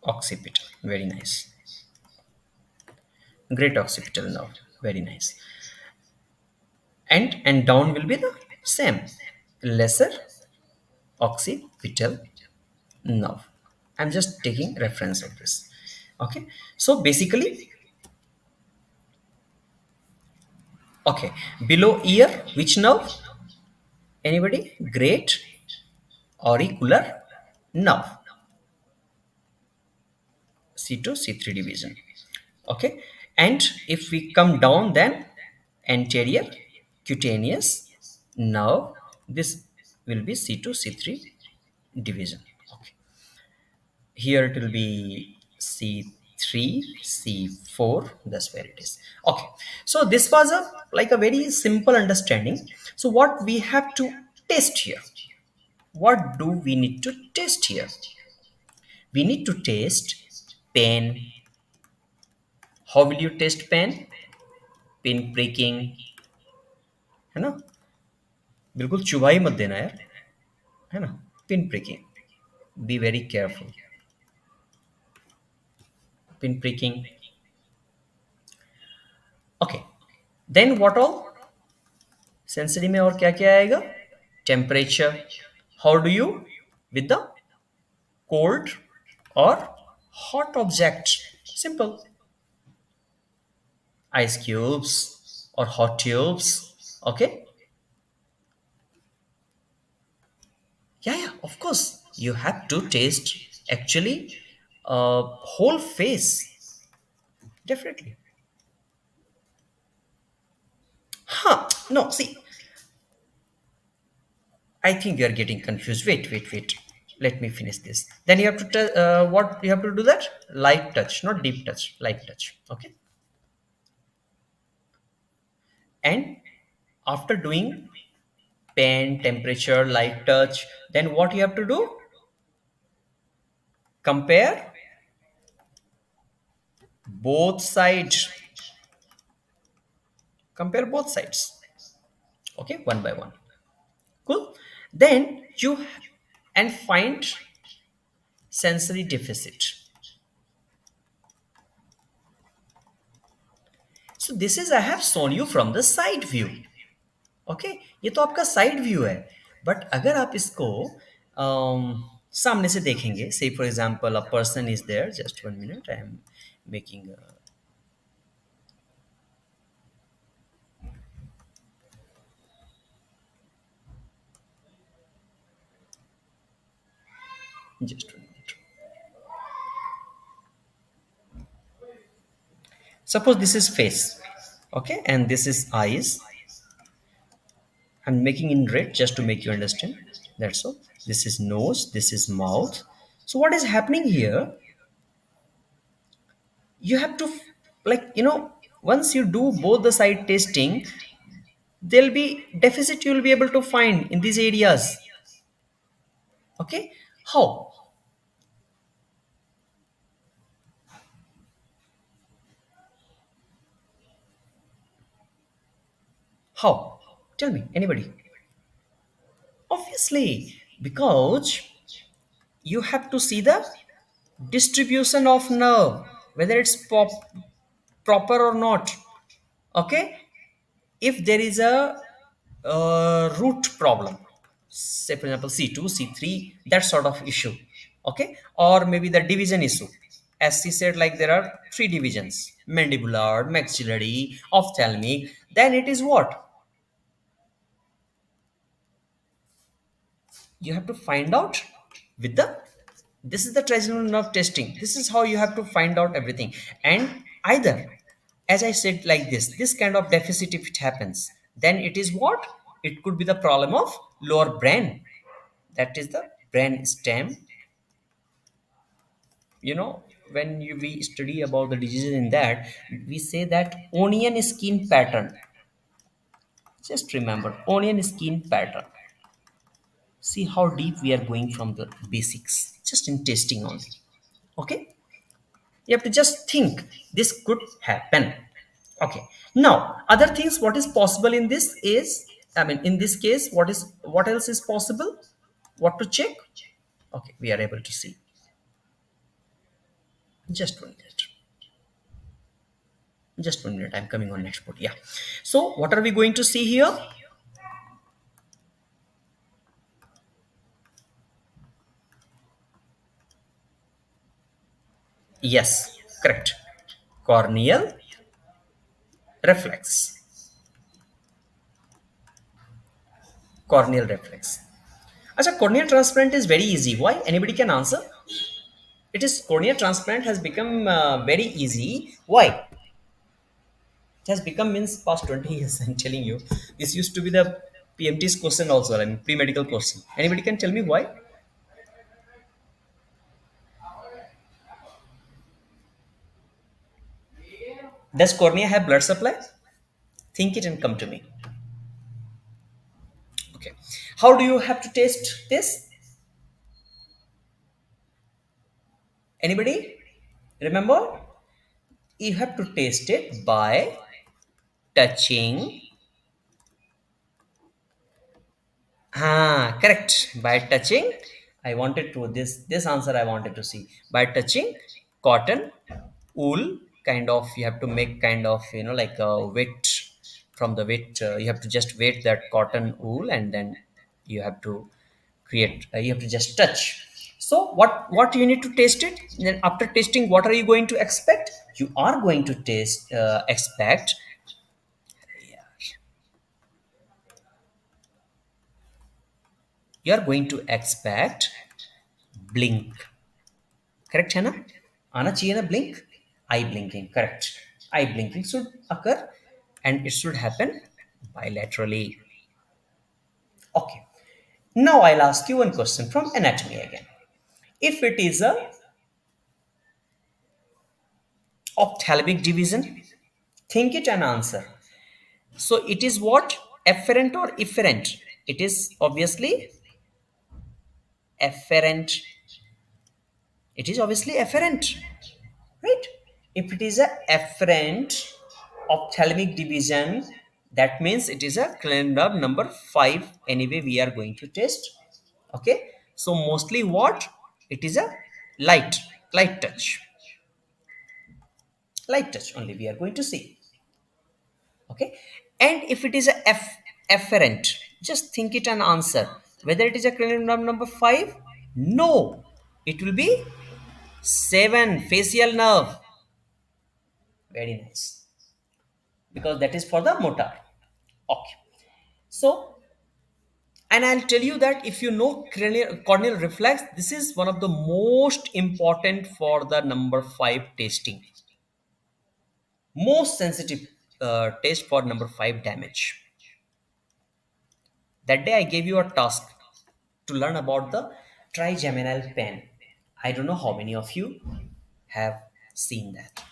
Occipital. Very nice. Great occipital nerve. Very nice. And down will be the same. Lesser occipital nerve. I'm just taking reference of this. Okay. So basically, okay. Below ear, which nerve? Anybody? Great auricular nerve. C2, C3 division. Okay. And if we come down, then anterior cutaneous nerve. This will be C2, C3 division. Okay. Here it will be C3, C4. That's where it is. Okay. So this was a like a very simple understanding. So what we have to test here? What do we need to test here? We need to test pain. How will you test pain? Pin pricking, है ना? बिल्कुल चुभाई मत देना यार, है ना? Pin pricking. Be very careful. Pin pricking. Okay. Then what all? Sensory में और क्या क्या आएगा? Temperature. How do you? With the cold or hot object. Simple. Ice cubes or hot tubes. Okay. Yeah, of course. You have to taste actually whole face. Definitely. Huh. No, see, I think you are getting confused. Wait. Let me finish this. Then you have to tell what you have to do that? Light touch, not deep touch. Light touch. Okay. And after doing pen, temperature, light touch, then what you have to do? Compare both sides. Compare both sides. Okay, one by one. Cool. Then you and find sensory deficit. So this is I have shown you from the side view. Okay, ये तो आपका side view है. But अगर आप इसको सामने से देखेंगे, से for example a person is there, just one minute, I am making just one minute. Suppose this is face, okay, and this is eyes. I'm making in red just to make you understand. That's all. This is nose, this is mouth. So what is happening here? You have to like once you do both the side testing, there'll be deficit you'll be able to find in these areas. Okay, how? How? Tell me, anybody? Obviously, because you have to see the distribution of nerve, whether it's proper or not. Okay, if there is a root problem, say for example C2, C3, that sort of issue, okay, or maybe the division issue, as she said, like there are three divisions: mandibular, maxillary, ophthalmic. Then it is what you have to find out with the, this is the trigeminal nerve testing. This is how you have to find out everything. And either, as I said, like this kind of deficit, if it happens, then it is what, it could be the problem of lower brain, that is the brain stem. When we study about the diseases in that, we say that onion skin pattern. Just remember onion skin pattern. See how deep we are going from the basics, just in testing only. Okay, you have to just think this could happen. Okay, now other things what is possible in this is, I mean in this case, what else is possible, what to check? Okay, we are able to see. Just 1 minute. Just 1 minute, I'm coming on next board. Yeah, so what are we going to see here? Yes, correct. Corneal reflex. Corneal reflex. Acha, corneal transplant is very easy. Why? Anybody can answer. It is, cornea transplant has become very easy. Why? It has become means past 20 years. I'm telling you, this used to be the PMT's question also. I mean pre-medical question. Anybody can tell me why? Does cornea have blood supply? Think it and come to me. Okay. How do you have to test this? Anybody? Remember, you have to taste it by touching. Ah, correct. By touching, I wanted to this answer I wanted to see. By touching cotton, wool, kind of you have to make kind of like a wet, from the wet. You have to just wet that cotton wool, and then you have to create. You have to just touch. So what you need to taste it. Then after tasting, what are you going to expect? You are going to taste expect. You are going to expect blink. Correct, है ना? आना चाहिए ना blink? Eye blinking, correct. Eye blinking should occur, and it should happen bilaterally. Okay. Now I'll ask you one question from anatomy again. If it is a ophthalmic division, think it and answer. So it is what? Afferent or efferent? It is obviously afferent. It is obviously afferent, right? If it is a afferent ophthalmic division, that means it is a calendar number 5. Anyway, we are going to test. Okay, so mostly what, it is a light light touch, light touch only we are going to see. Okay, and if it is a afferent, just think it and answer whether it is a calendar number 5. No, it will be 7, facial nerve. Very nice, because that is for the motor. Okay. So, and I'll tell you that if you know corneal reflex, this is one of the most important for the number 5 testing. Most sensitive test for number 5 damage. That day I gave you a task. to learn about the trigeminal pain. I don't know how many of you have seen that.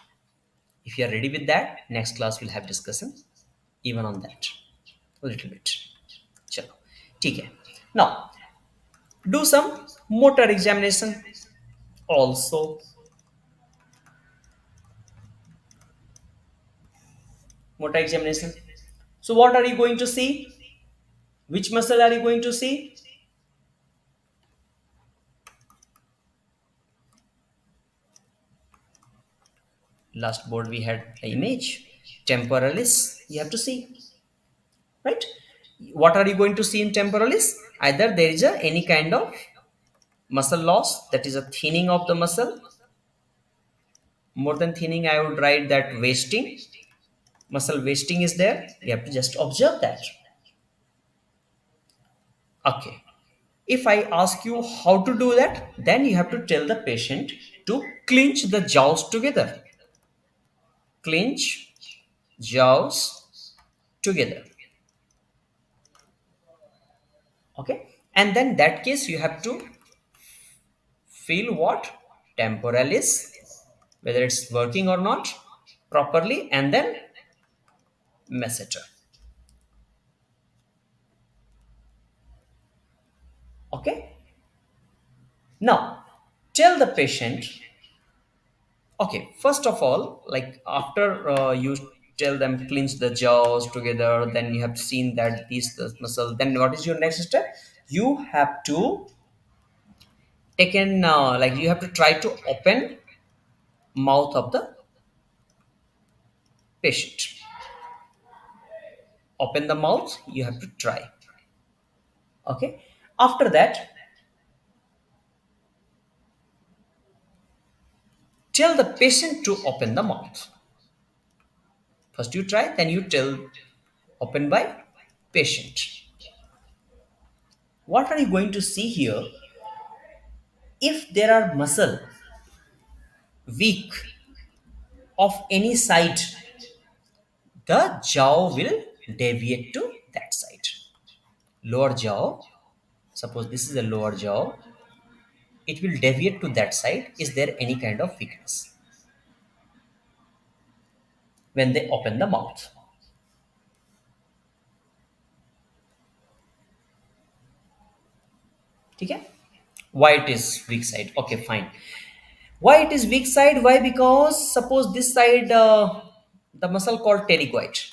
If you are ready with that, next class we'll have discussion even on that a little bit. Chalo. ठीक है. Now, do some motor examination also. Motor examination. So what are you going to see? Which muscle are you going to see? Last board we had the image. Temporalis, you have to see, right? What are you going to see in temporalis? Either there is any kind of muscle loss, that is a thinning of the muscle. More than thinning, I would write that wasting. Muscle wasting is there. You have to just observe that. Okay. If I ask you how to do that, then you have to tell the patient to clench the jaws together. Clench jaws together. Okay. And then that case you have to feel what? Temporalis, whether it's working or not properly, and then masseter. Okay. Now, tell the patient. Okay, first of all, like after you tell them clench the jaws together, then you have seen that these the muscle. Then what is your next step? You have to take in like you have to try to open mouth of the patient. Open the mouth. You have to try. Okay. After that, tell the patient to open the mouth. First you try, then you tell open by patient. What are you going to see here? If there are muscle weak of any side, the jaw will deviate to that side. Lower jaw, suppose this is the lower jaw, it will deviate to that side. Is there any kind of weakness when they open the mouth? Okay? Why it is weak side? Okay, fine. Why it is weak side? Why? Because suppose this side, the muscle called pterygoid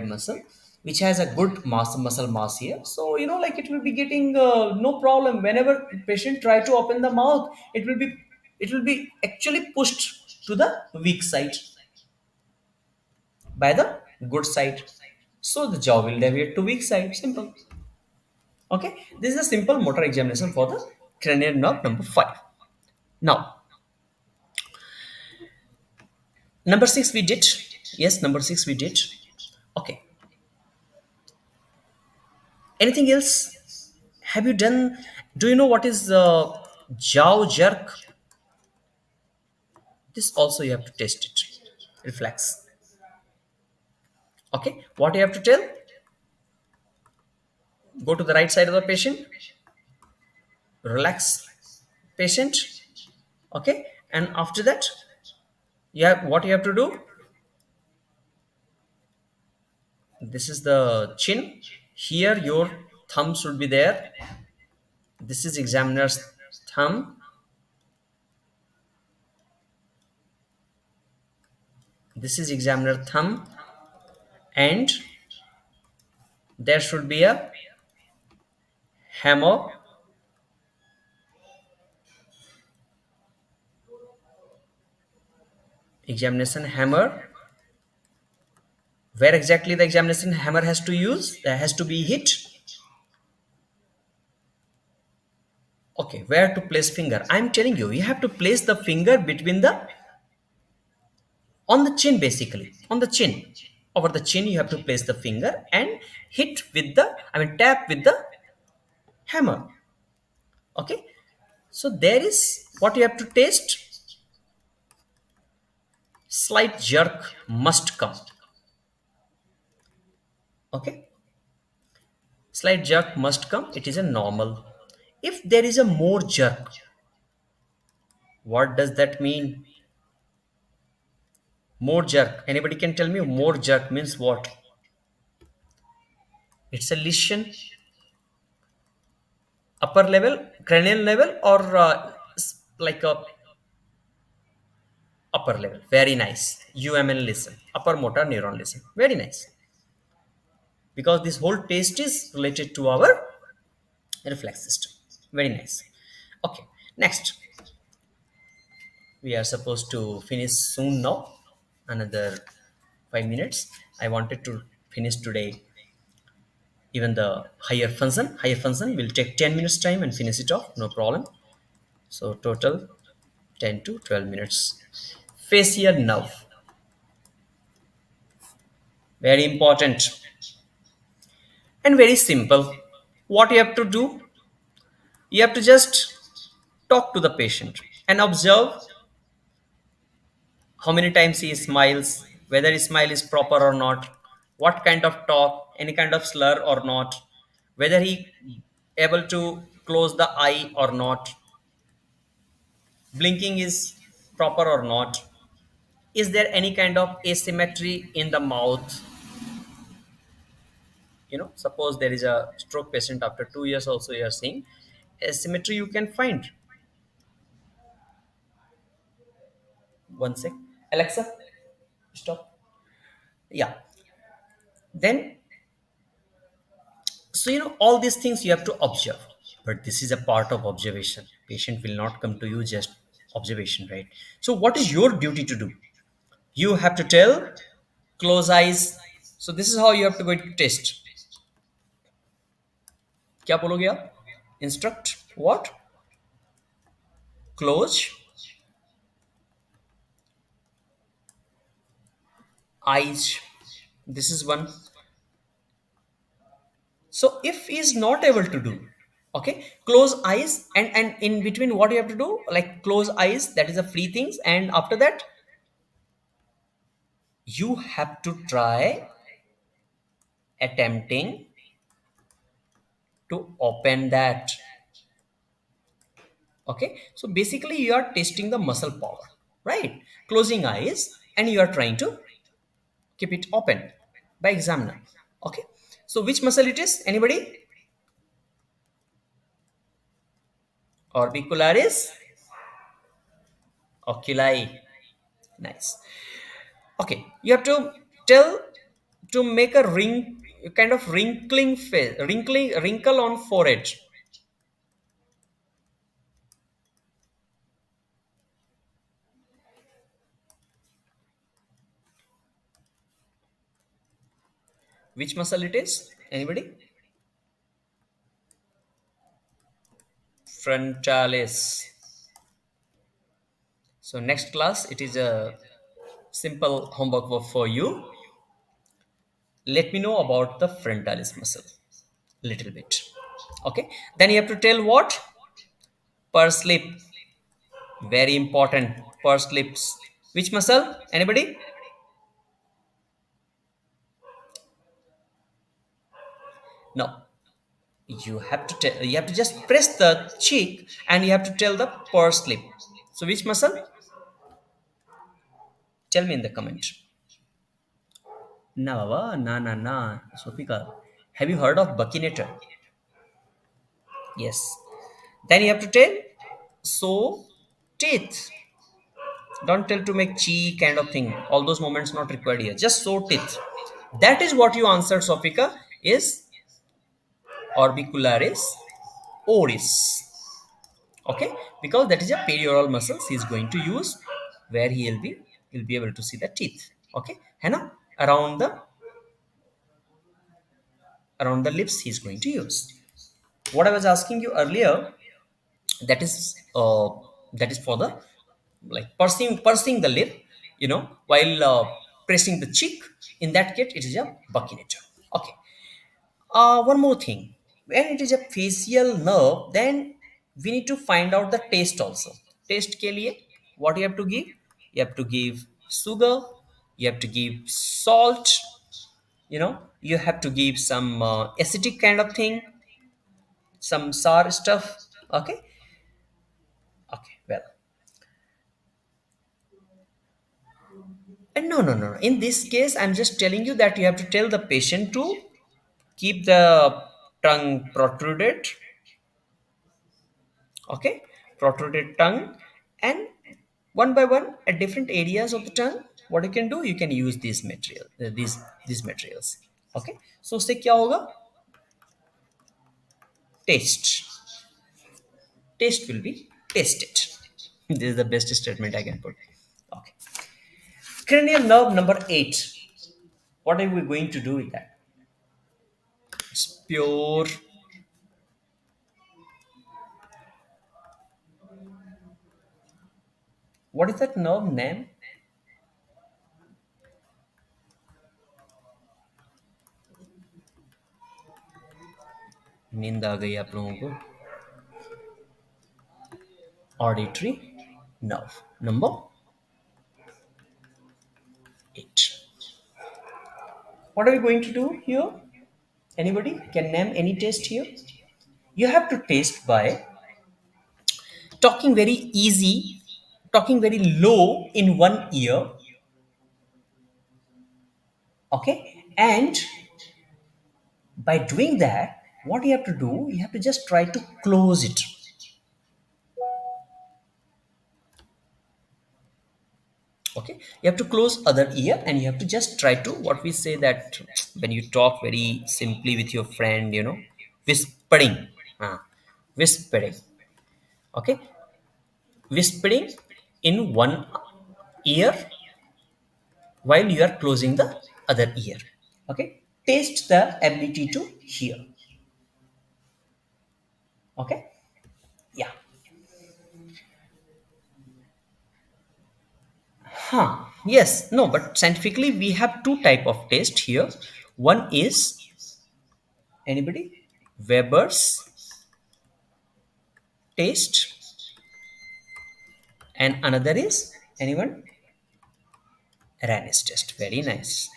muscle, which has a good muscle mass here. So like it will be getting no problem whenever patient try to open the mouth. It will be actually pushed to the weak side by the good side. So the jaw will deviate to weak side. Simple. Okay. This is a simple motor examination for the cranial nerve number 5. Now, number 6 we did. Yes, number 6 we did. Okay. Anything else? Have you done? Do you know what is jaw jerk? This also you have to test it. Reflex. Okay. What you have to tell? Go to the right side of the patient. Relax patient. Okay. And after that, what you have to do? This is the chin. Here your thumb should be there. This is examiner's thumb. This is examiner thumb, and there should be a hammer. Examination hammer. Where exactly the examination hammer has to use? There has to be hit. Okay, where to place finger? I'm telling you, you have to place the finger between the on the chin, basically on the chin. Over the chin, you have to place the finger and hit with the tap with the hammer. Okay, so there is what you have to taste. Slight jerk must come. Okay, Slight jerk must come. It is a normal. If there is a more jerk, what does that mean? More jerk. Anybody can tell me more jerk means what? It's a lesion, upper level, cranial level, or like a upper level. Very nice. UMN listen. Upper motor neuron listen. Very nice. Because this whole taste is related to our reflex system. Very nice. Okay. Next, we are supposed to finish soon now. Another 5 minutes. I wanted to finish today even the higher function will take 10 minutes time and finish it off, no problem. So total 10 to 12 minutes. Facial nerve, very important and very simple. What you have to do, you have to just talk to the patient and observe how many times he smiles, whether his smile is proper or not, what kind of talk, any kind of slur or not, whether he able to close the eye or not, blinking is proper or not, is there any kind of asymmetry in the mouth. Suppose there is a stroke patient after 2 years also you are seeing asymmetry, you can find. One sec, Alexa, stop. Yeah, then, so all these things you have to observe, but this is a part of observation. Patient will not come to you just observation, right? So what is your duty to do? You have to tell, close eyes. So this is how you have to go to test. क्या बोलोगे आप? Instruct what? Close eyes. This is one. So if he is not able to do, okay, close eyes, and in between what you have to do, like close eyes, that is a free things, and after that you have to try attempting to open that. Okay, so basically you are testing the muscle power, right? Closing eyes and you are trying to keep it open by examiner. Okay, so which muscle it is? Anybody? Orbicularis oculi. Nice. Okay, you have to tell to make a ring, kind of wrinkling face, wrinkle on forehead. Which muscle it is? Anybody? Frontalis. So next class, it is a simple homework work for you. Let me know about the frontalis muscle, little bit. Okay. Then you have to tell what? Purse lip. Very important. Purse lips. Which muscle? Anybody? No. You have to just press the cheek and you have to tell the purse lip. So which muscle? Tell me in the comment. Na baba, na, Sofika. Have you heard of buccinator? Yes. Then you have to tell so teeth. Don't tell to make cheek kind of thing. All those moments not required here. Just so teeth. That is what you answered, Sofika, is orbicularis oris. Okay, because that is a perioral muscles he is going to use, where he'll be able to see the teeth. Okay, है ना? Around the lips he is going to use. What I was asking you earlier, that is that is for the, like, pursing the lip, while pressing the cheek. In that case it is a buccinator. Okay. One more thing. When it is a facial nerve, then we need to find out the taste also. Taste ke liye, what you have to give? You have to give sugar, you have to give salt, You have to give some acidic kind of thing, some sour stuff. Okay. Okay, well, and no. In this case, I'm just telling you that you have to tell the patient to keep the tongue protruded. Okay, protruded tongue, and one by one at different areas of the tongue. What you can do, you can use these material, these materials. Okay, so उससे क्या होगा? Taste will be tasted. This is the best statement I can put. Okay, cranial nerve number 8. What are we going to do with that? It's pure. What is that nerve name? नींद आ गई आप लोगों को. Auditory nerve number 8. What are we going to do here? Anybody can name any taste here? You have to taste by talking very easy, talking very low in one ear, okay? And by doing that, what you have to do, you have to just try to close it. Okay, you have to close other ear and you have to just try to, what we say that when you talk very simply with your friend, whispering. Whispering. Okay, whispering in one ear while you are closing the other ear. Okay, taste the ability to hear. Okay, yeah. Yes, no, but scientifically we have two type of taste here. One is, anybody, Weber's taste, and another is, anyone, Rannis test. Very nice,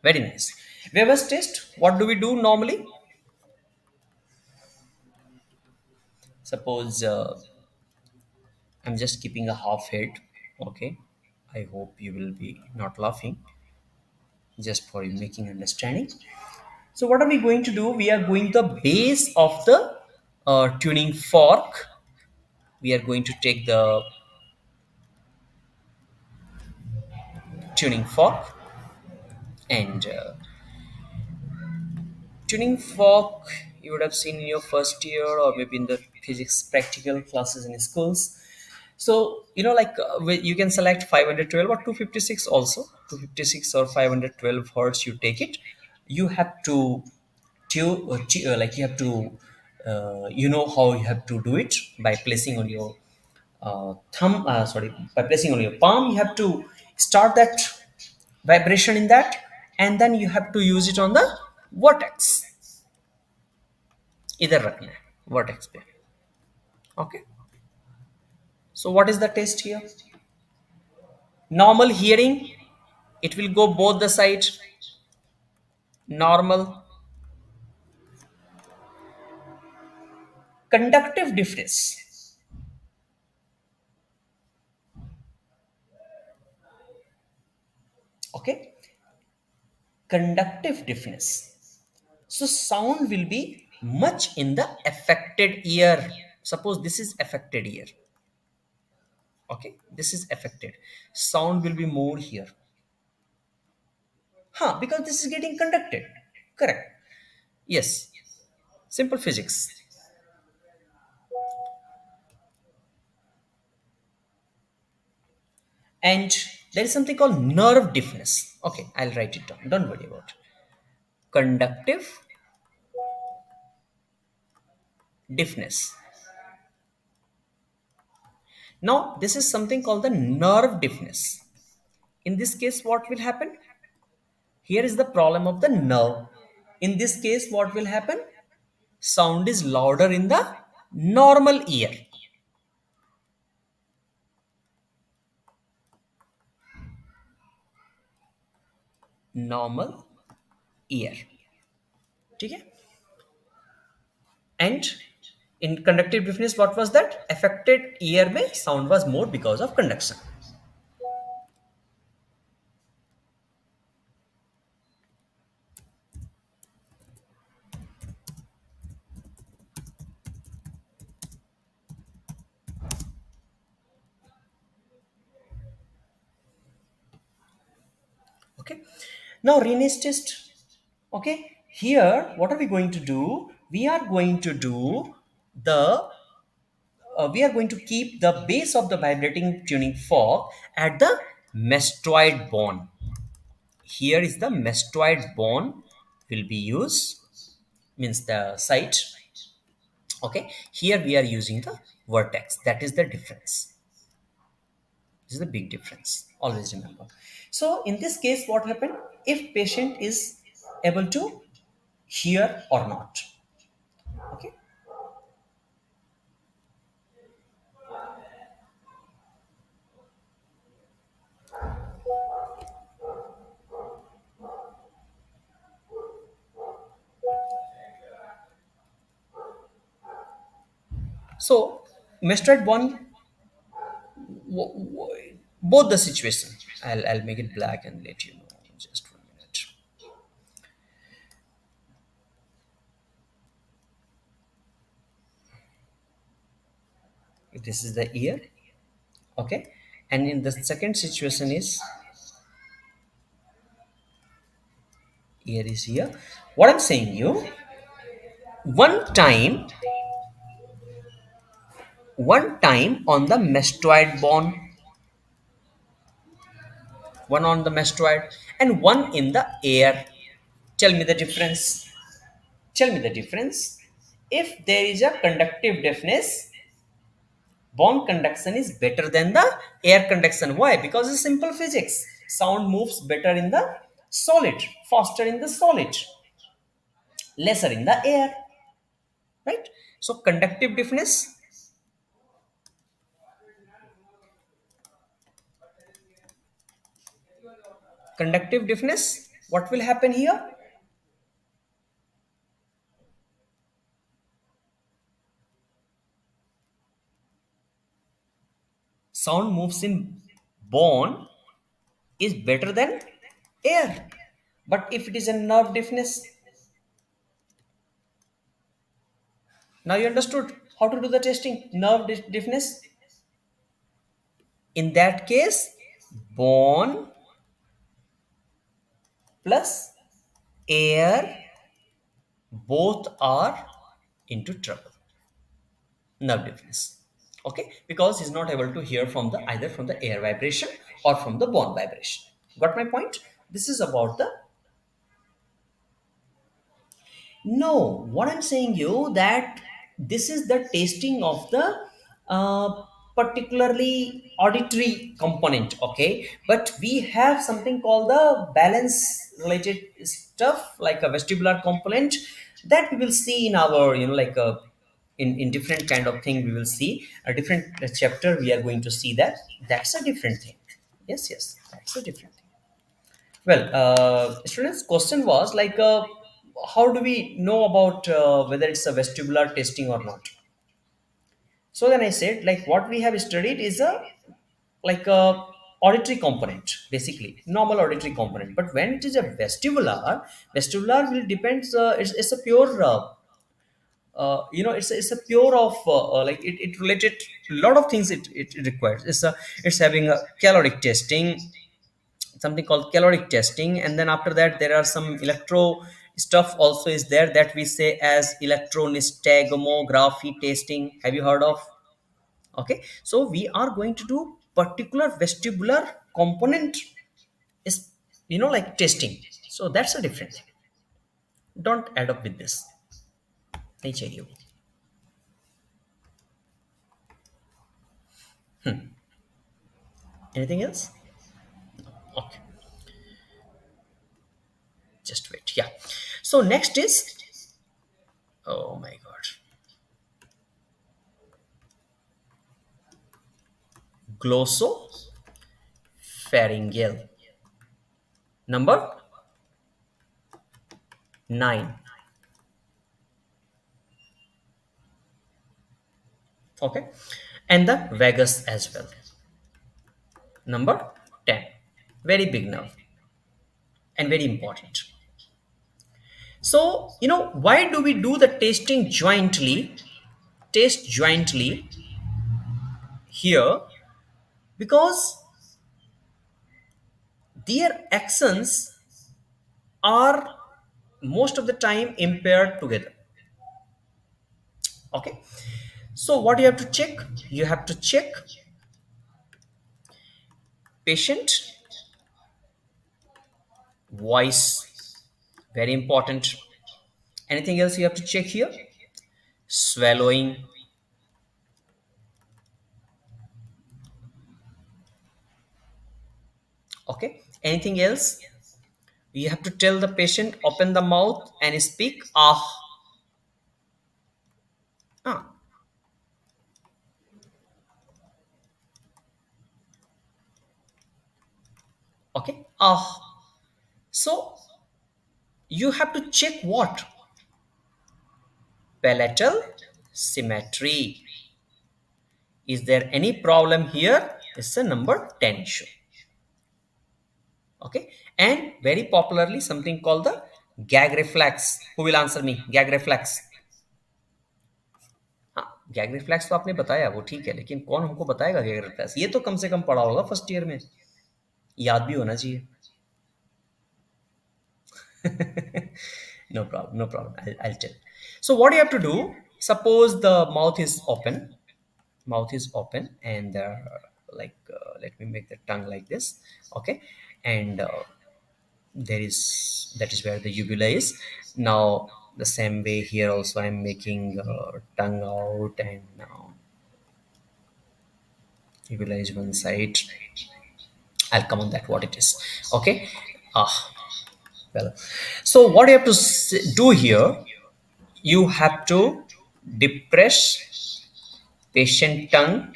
very nice. Weber's test, what do we do normally? Suppose I'm just keeping a half head. Okay, I hope you will be not laughing, just for you making understanding. So what are we going to do? We are going the base of the tuning fork. We are going to take the tuning fork, and tuning fork you would have seen in your first year or maybe in the physics practical classes in schools. So you can select 512 or 256 also. 256 or 512 hertz, you take it. You have to like you have to you know how you have to do it by placing on your by placing on your palm. You have to start that vibration in that, and then you have to use it on the vertex. इधर रखना है vertex पे. Okay, so what is the test here? Normal hearing, it will go both the sides. Normal. Conductive deafness. Okay, conductive deafness. So sound will be much in the affected ear. Suppose this is affected ear. Okay, this is affected. Sound will be more here. Because this is getting conducted. Correct. Yes. Simple physics. And there is something called nerve deafness. Okay, I'll write it down. Don't worry about it. Conductive deafness. Now, this is something called the nerve deafness. In this case, what will happen? Here is the problem of the nerve. In this case, what will happen? Sound is louder in the normal ear. Normal year, ठीक है. And in conductive deafness, what was that? Affected ear में sound was more because of conduction. Okay. Now Renes test. Okay. Here, what are we going to do? We are going to do the we are going to keep the base of the vibrating tuning fork at the mastoid bone. Here is the mastoid bone will be used, means the site. Okay, here we are using the vertex. That is the difference. This is the big difference. Always remember. So in this case, what happened? If patient is able to hear or not. Okay. So mastoid bone, both the situation. I'll make it black and let you know. Just 1 minute. This is the ear. Okay. And in the second situation is ear is here. What I'm saying you, one time, one time on the mastoid bone, one on the mastoid, and one in the air. Tell me the difference. Tell me the difference. If there is a conductive deafness, bone conduction is better than the air conduction. Why? Because it's simple physics. Sound moves better in the solid, faster in the solid, lesser in the air. Right? So conductive deafness, conductive deafness. What will happen here? Sound moves in bone is better than air. But if it is a nerve deafness, now you understood how to do the testing. Nerve deafness. In that case, bone plus air both are into trouble. Nerve deafness. Okay, because he's not able to hear from the either from the air vibration or from the bone vibration. Got my point? This is about the. No, what I'm saying you that this is the tasting of the particularly auditory component, okay? But we have something called the balance related stuff like a vestibular component that we will see in our, like a in different kind of thing we will see a different chapter we are going to see that. That's a different thing. Yes, yes, that's a different thing. Well, students' question was like, how do we know about whether it's a vestibular testing or not? So then I said, like, what we have studied is a like a auditory component, basically normal auditory component. But when it is a vestibular, vestibular will depends. It's a pure. It's a pure of like it related a lot of things it requires. It's having a caloric testing, something called caloric testing, and then after that there are some electro stuff also is there that we say as electronystagmography testing. Have you heard of? Okay, so we are going to do particular vestibular component is like testing. So that's a different thing. Don't add up with this. नहीं चाहिए वो. Anything else? Okay, just wait. Yeah, so next is, oh my god, glossopharyngeal. Number 9. Okay, and the vagus as well. Number 10. Very big nerve and very important. So, why do we do the tasting jointly? Taste jointly here because their accents are most of the time impaired together. Okay, so what you have to check? You have to check patient voice, very important. Anything else you have to check here? Swallowing. Okay, anything else? You have to tell the patient open the mouth and speak ah. Ah. Okay, ah. So you have to check what? Palatal symmetry. Is there any problem here? It's a number 10 issue. Okay, and very popularly something called the gag reflex. Who will answer me? Gag reflex. हाँ, gag reflex तो आपने बताया वो ठीक है, लेकिन कौन हमको बताएगा गैग रिफ्लेक्स? ये तो कम से कम पढ़ा होगा फर्स्ट ईयर में, याद भी होना चाहिए. No problem, no problem. I'll tell. So what you have to do? Suppose the mouth is open, and let me make the tongue like this. Okay, and there is that is where the uvula is. Now the same way here also I'm making tongue out, and now uvula is one side. I'll come on that what it is. Okay. Ah, well. So what you have to do here? You have to depress patient tongue.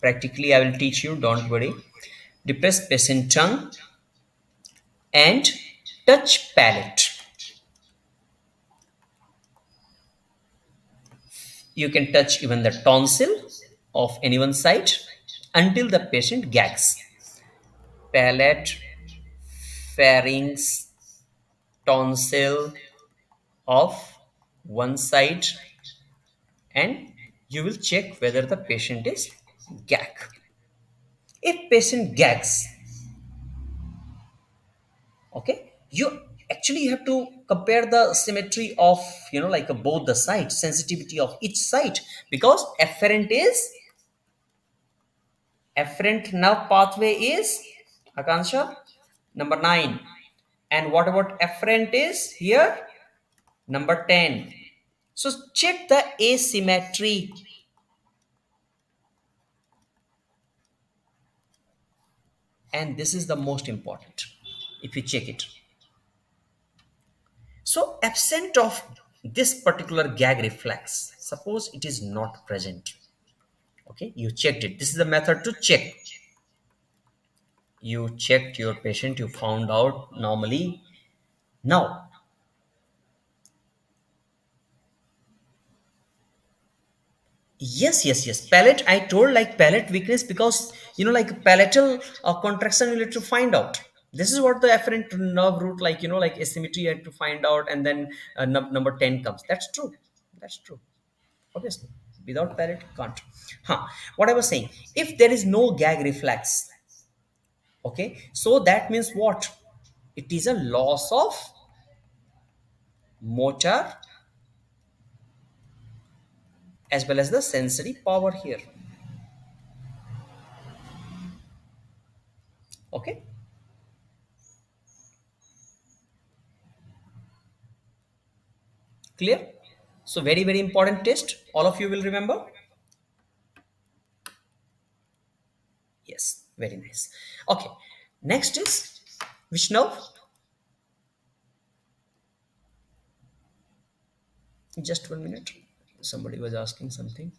Practically, I will teach you. Don't worry. Depress patient tongue and touch palate. You can touch even the tonsil of anyone's side until the patient gags. Palate, pharynx, tonsil of one side, and you will check whether the patient is gag. If patient gags, okay, you have to compare the symmetry of both the sides, sensitivity of each side, because afferent nerve pathway is Akansha number 9, and what about afferent is here number 10. So check the asymmetry, and this is the most important. If you check it, so absent of this particular gag reflex, suppose it is not present. Okay, you checked it. This is the method to check. You checked your patient, you found out normally. Now, yes. Palate, I told like palate weakness because like palatal contraction you have to find out. This is what the afferent nerve root, like asymmetry you have to find out, and then number 10 comes. That's true. That's true. Obviously, without palate, can't. Huh. What I was saying, if there is no gag reflex, okay, so that means what? It is a loss of motor as well as the sensory power here. Okay, clear? So very important test, all of you will remember. Yes, very nice. Okay, next is which nerve? Just 1 minute, somebody was asking something.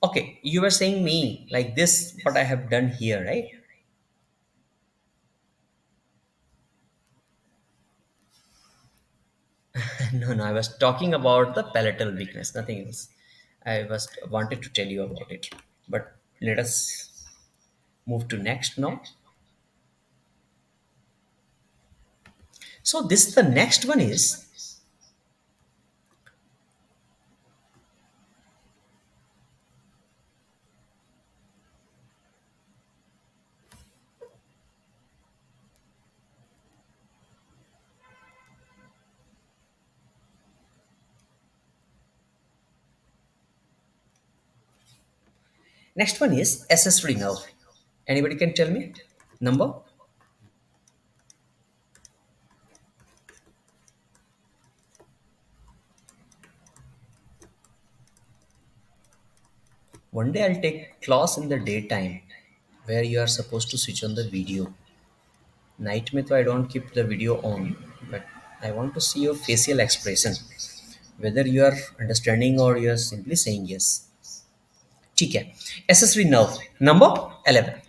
Okay, you were saying me like this, what I have done here, right? No, no, I was talking about the palatal weakness, nothing else. I was wanted to tell you about it. But let us move to next now. So this the next one is next one is accessory nerve. Anybody can tell me number? One day I'll take class in the daytime where you are supposed to switch on the video. Night में तो I don't keep the video on, but I want to see your facial expression, whether you are understanding or you are simply saying yes. ठीक है. Accessory nerve number 11.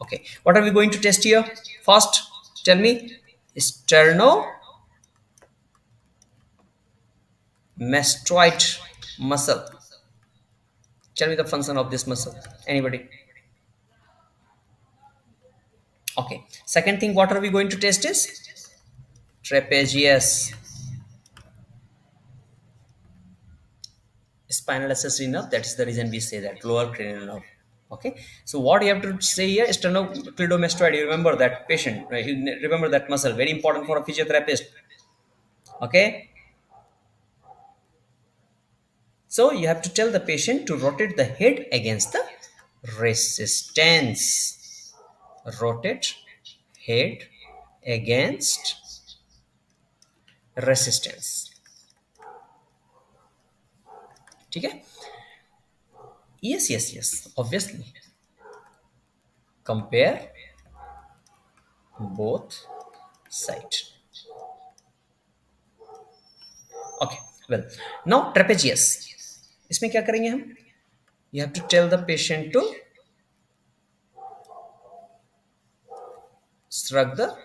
Okay, what are we going to test here? First, tell me sternomastoid muscle. Tell me the function of this muscle. Anybody? Okay. Second thing, what are we going to test is trapezius spinal accessory nerve. That is the reason we say that lower cranial nerve. Okay. So what you have to say here, sternocleidomastoid. You remember that patient, right? You remember that muscle. Very important for a physiotherapist. Okay. So you have to tell the patient to rotate the head against the resistance. Rotate head against resistance. ठीक है? Yes, yes, yes. Obviously, compare both sides. Okay. Well, now trapezius. इसमें क्या करेंगे हम? You have to tell the patient to shrug the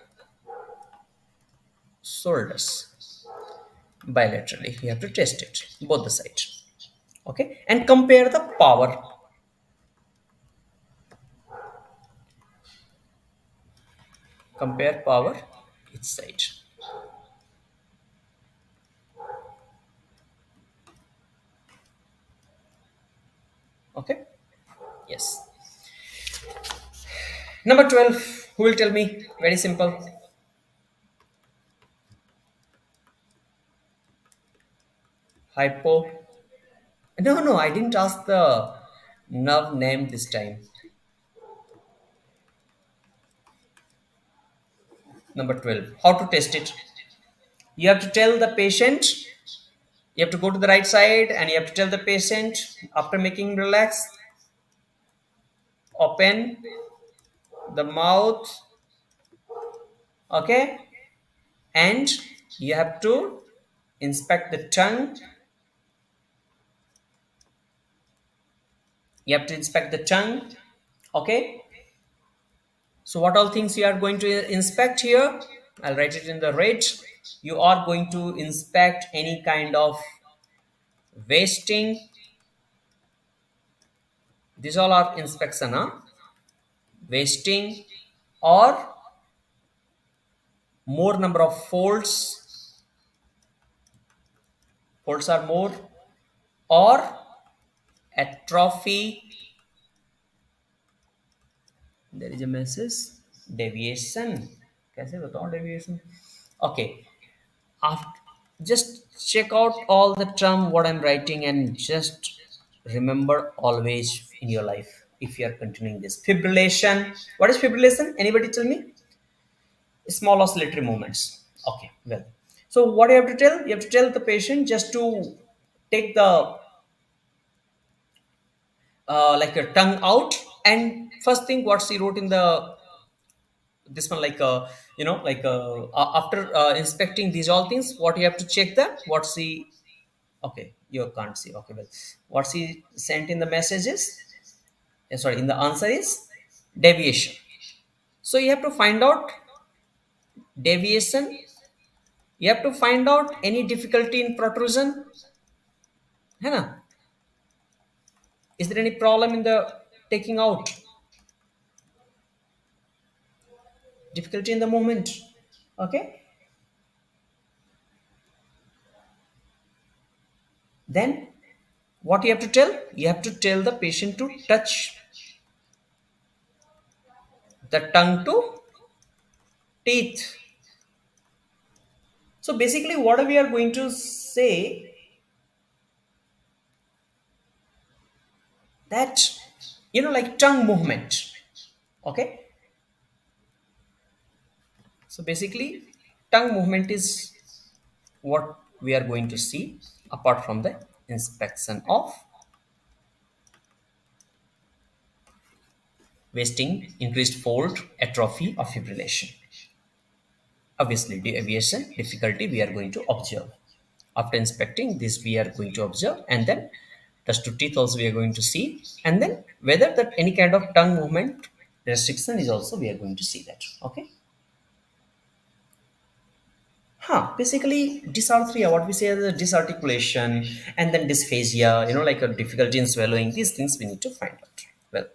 shoulders bilaterally. You have to test it both the sides. Okay, and compare the power. Compare power each side. Okay. Yes. Number 12. Who will tell me? Very simple. Hypo. No, no, I didn't ask the nerve name this time. Number 12. How to test it? You have to tell the patient, you have to go to the right side and you have to tell the patient after making relax, open the mouth, okay? And you have to inspect the tongue. You have to inspect the tongue, okay? So what all things you are going to inspect here? I'll write it in the red. You are going to inspect any kind of wasting. These all are inspection, huh? Wasting or more number of folds. Folds are more or atrophy. There is a message. Deviation. कैसे बताऊं deviation? Okay. After, just check out all the term what I'm writing and just remember always in your life if you are continuing this. Fibrillation. What is fibrillation? Anybody tell me? Small oscillatory movements. Okay, well. So what you have to tell? You have to tell the patient just to take the like a tongue out and first thing what she wrote in the this one like after inspecting these all things what you have to check that what she okay you can't see okay well what she sent in the messages sorry in the answer is deviation so you have to find out deviation You have to find out any difficulty in protrusion, है ना? Is there any problem in the taking out? Difficulty in the movement. Okay. Then what you have to tell? You have to tell the patient to touch the tongue to teeth. So basically, what we are going to say that like tongue movement. Okay. So basically, tongue movement is what we are going to see apart from the inspection of wasting, increased fold, atrophy, or fibrillation. Obviously, deviation, difficulty we are going to observe. After inspecting this, we are going to observe, and then touch to teeth also we are going to see, and then whether that any kind of tongue movement restriction is also we are going to see that. Okay. Basically, dysarthria, what we say is the disarticulation, and then dysphagia, like a difficulty in swallowing. These things we need to find out. Well,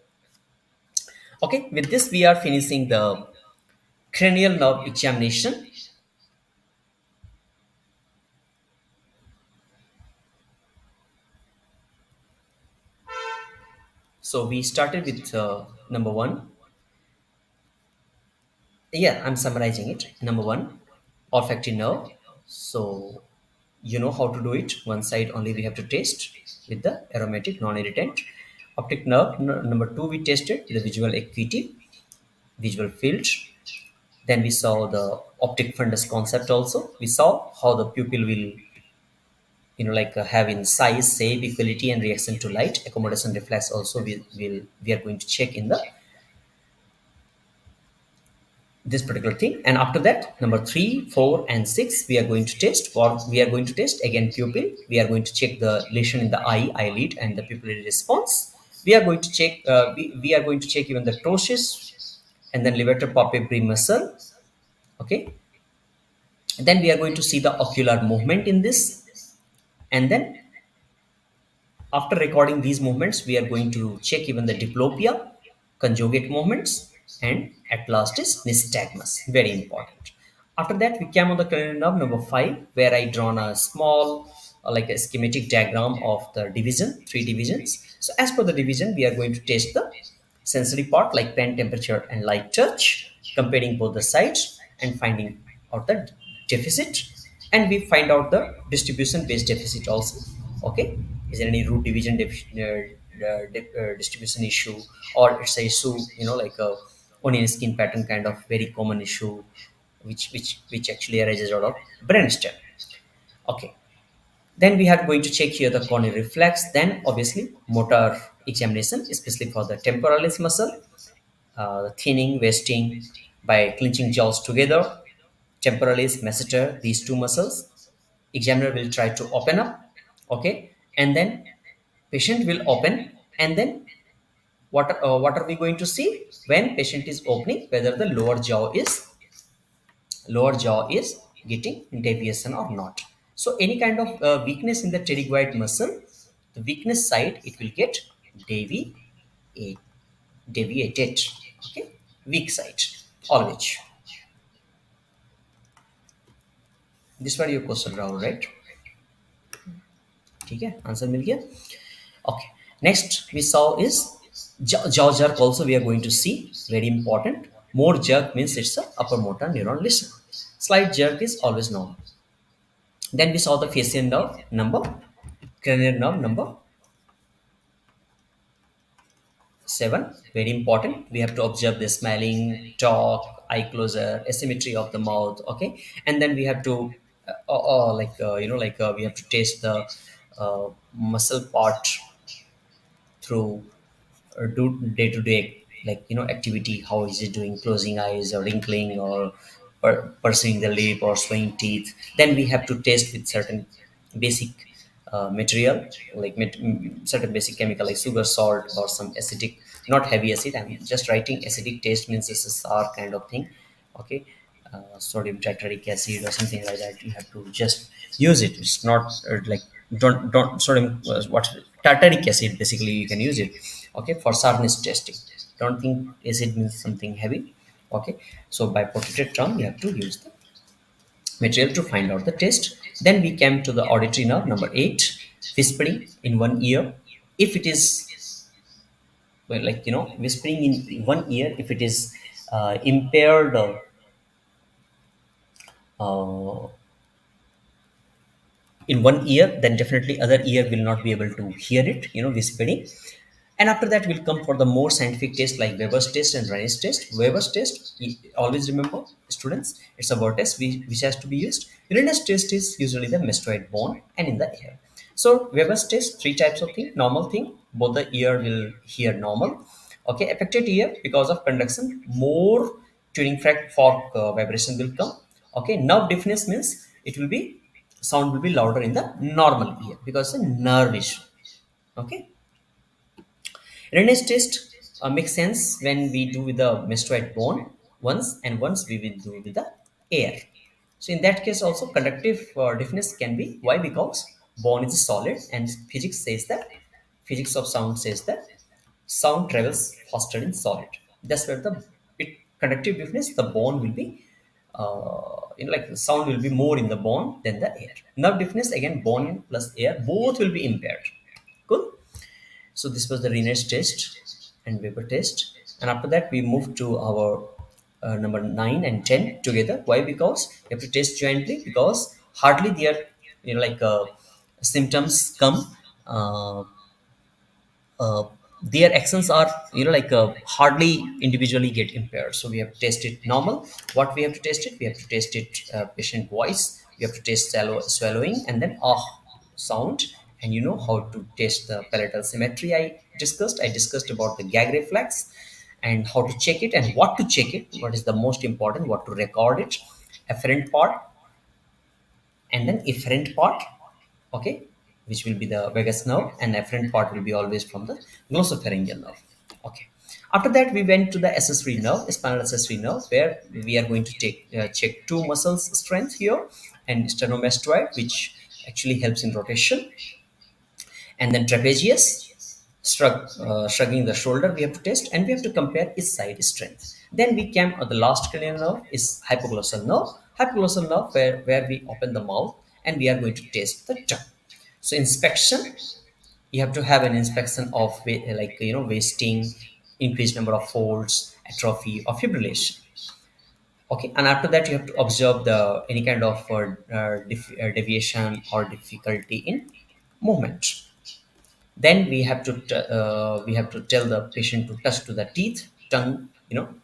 okay, with this, we are finishing the cranial nerve examination. So, we started with number one. Yeah, I'm summarizing it. Number one, olfactory nerve. So, you know how to do it. One side only we have to test with the aromatic non irritant. Optic nerve, number two, we tested the visual acuity, visual field. Then we saw the optic fundus concept also. We saw how the pupil will, have in size, shape, equality, and reaction to light. Accommodation reflex also we are going to check in the this particular thing. And after that, number three, four, and six, we are going to test. What we are going to test again, pupil. We are going to check the lesion in the eye, eyelid, and the pupillary response. We are going to check. We are going to check even the ptosis, and then levator palpebral muscle. Okay. Then we are going to see the ocular movement in this, and then after recording these movements, we are going to check even the diplopia, conjugate movements, and at last is nystagmus. Very important. After that, we came on the cranial nerve number five, where I drawn a small, like a schematic diagram of the division, three divisions. So as per the division, we are going to test the sensory part like pen temperature and light touch, comparing both the sides and finding out the deficit, and we find out the distribution based deficit also. Okay, is there any root division distribution issue, or it's a issue like a onion skin pattern kind of very common issue, which actually arises out of brainstem. Okay, then we are going to check here the corneal reflex, then obviously motor examination, especially for the temporalis muscle, the thinning, wasting by clenching jaws together, temporalis, masseter, these two muscles. Examiner will try to open up, okay, and then patient will open, and then what are we going to see when patient is opening? Whether the lower jaw is getting deviation or not. So any kind of weakness in the pterygoid muscle, the weakness side it will get deviate, deviated. Okay, weak side always. This was your question, Rahul, right? ठीक है, answer मिल गया. Okay, next we saw is jaw jerk also we are going to see, very important. More jerk means it's a upper motor neuron listen. Slight jerk is always normal. Then we saw the facial nerve number, cranial nerve number seven, very important. We have to observe the smiling, talk, eye closure, asymmetry of the mouth. Okay, and then we have to, we have to taste the muscle part through do day to day, like activity. How is it doing? Closing eyes or wrinkling or pursuing the lip or swaying teeth. Then we have to test with certain basic material, like certain basic chemical like sugar, salt, or some acidic, not heavy acid. I'm just writing acidic taste means this is sour kind of thing. Okay, sodium tartaric acid or something like that. You have to just use it. It's not like don't sodium what tartaric acid basically you can use it. Okay, for sourness testing. Don't think acid means something heavy. Okay, so by protected tongue you have to use the material to find out the test. Then we came to the auditory nerve number 8, whispering in one ear. If it is well, like whispering in one ear, if it is impaired uh, in one ear, then definitely other ear will not be able to hear it, whispering. And after that we'll come for the more scientific test like Weber's test and Ray's test. Weber's test, always remember, students, it's a word test which has to be used. Ray's test is usually the mastoid bone and in the ear. So Weber's test, three types of thing. Normal thing, both the ear will hear normal. Okay, affected ear, because of conduction, more tuning fork vibration will come. Okay, nerve deafness means it will be sound will be louder in the normal ear because it's a nerve issue. Okay, Renes test makes sense when we do with the mastoid bone once, and once we will do with the air. So in that case also conductive deafness can be. Why? Because bone is solid and physics of sound says that sound travels faster in solid. That's where the conductive deafness, the bone will be like the sound will be more in the bone than the air. Nerve deafness, again bone plus air both will be impaired. Cool. So this was the Rennes test and Weber test. And after that, we moved to our number 9 and 10 together. Why? Because we have to test jointly, because hardly their symptoms come. Uh, their actions are hardly individually get impaired. So we have to test it normal. What we have to test it? We have to test it patient voice. We have to test swallowing and then sound. And you know how to test the palatal symmetry. I discussed about the gag reflex and how to check it and what to check it. What is the most important? What to record it? Afferent part and then efferent part. Okay, which will be the vagus nerve, and afferent part will be always from the glossopharyngeal nerve. Okay, after that we went to the accessory nerve, spinal accessory nerve, where we are going to check two muscles strength here, and sternomastoid, which actually helps in rotation, and then trapezius, shrugging the shoulder we have to test, and we have to compare its side strength. Then we came the last cranial nerve is hypoglossal nerve. Hypoglossal nerve, where we open the mouth and we are going to test the tongue. So inspection, you have to have an inspection of wasting, increased number of folds, atrophy or fibrillation. Okay, and after that you have to observe the any kind of deviation or difficulty in movement. Then we have to tell the patient to touch to the teeth, tongue,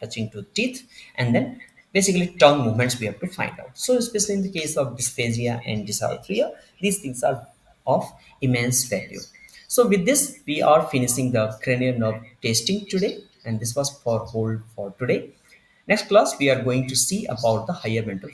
touching to teeth, and then basically tongue movements we have to find out. So especially in the case of dysphagia and dysarthria, these things are of immense value. So with this, we are finishing the cranial nerve testing today, and this was for hold for today. Next class, we are going to see about the higher mental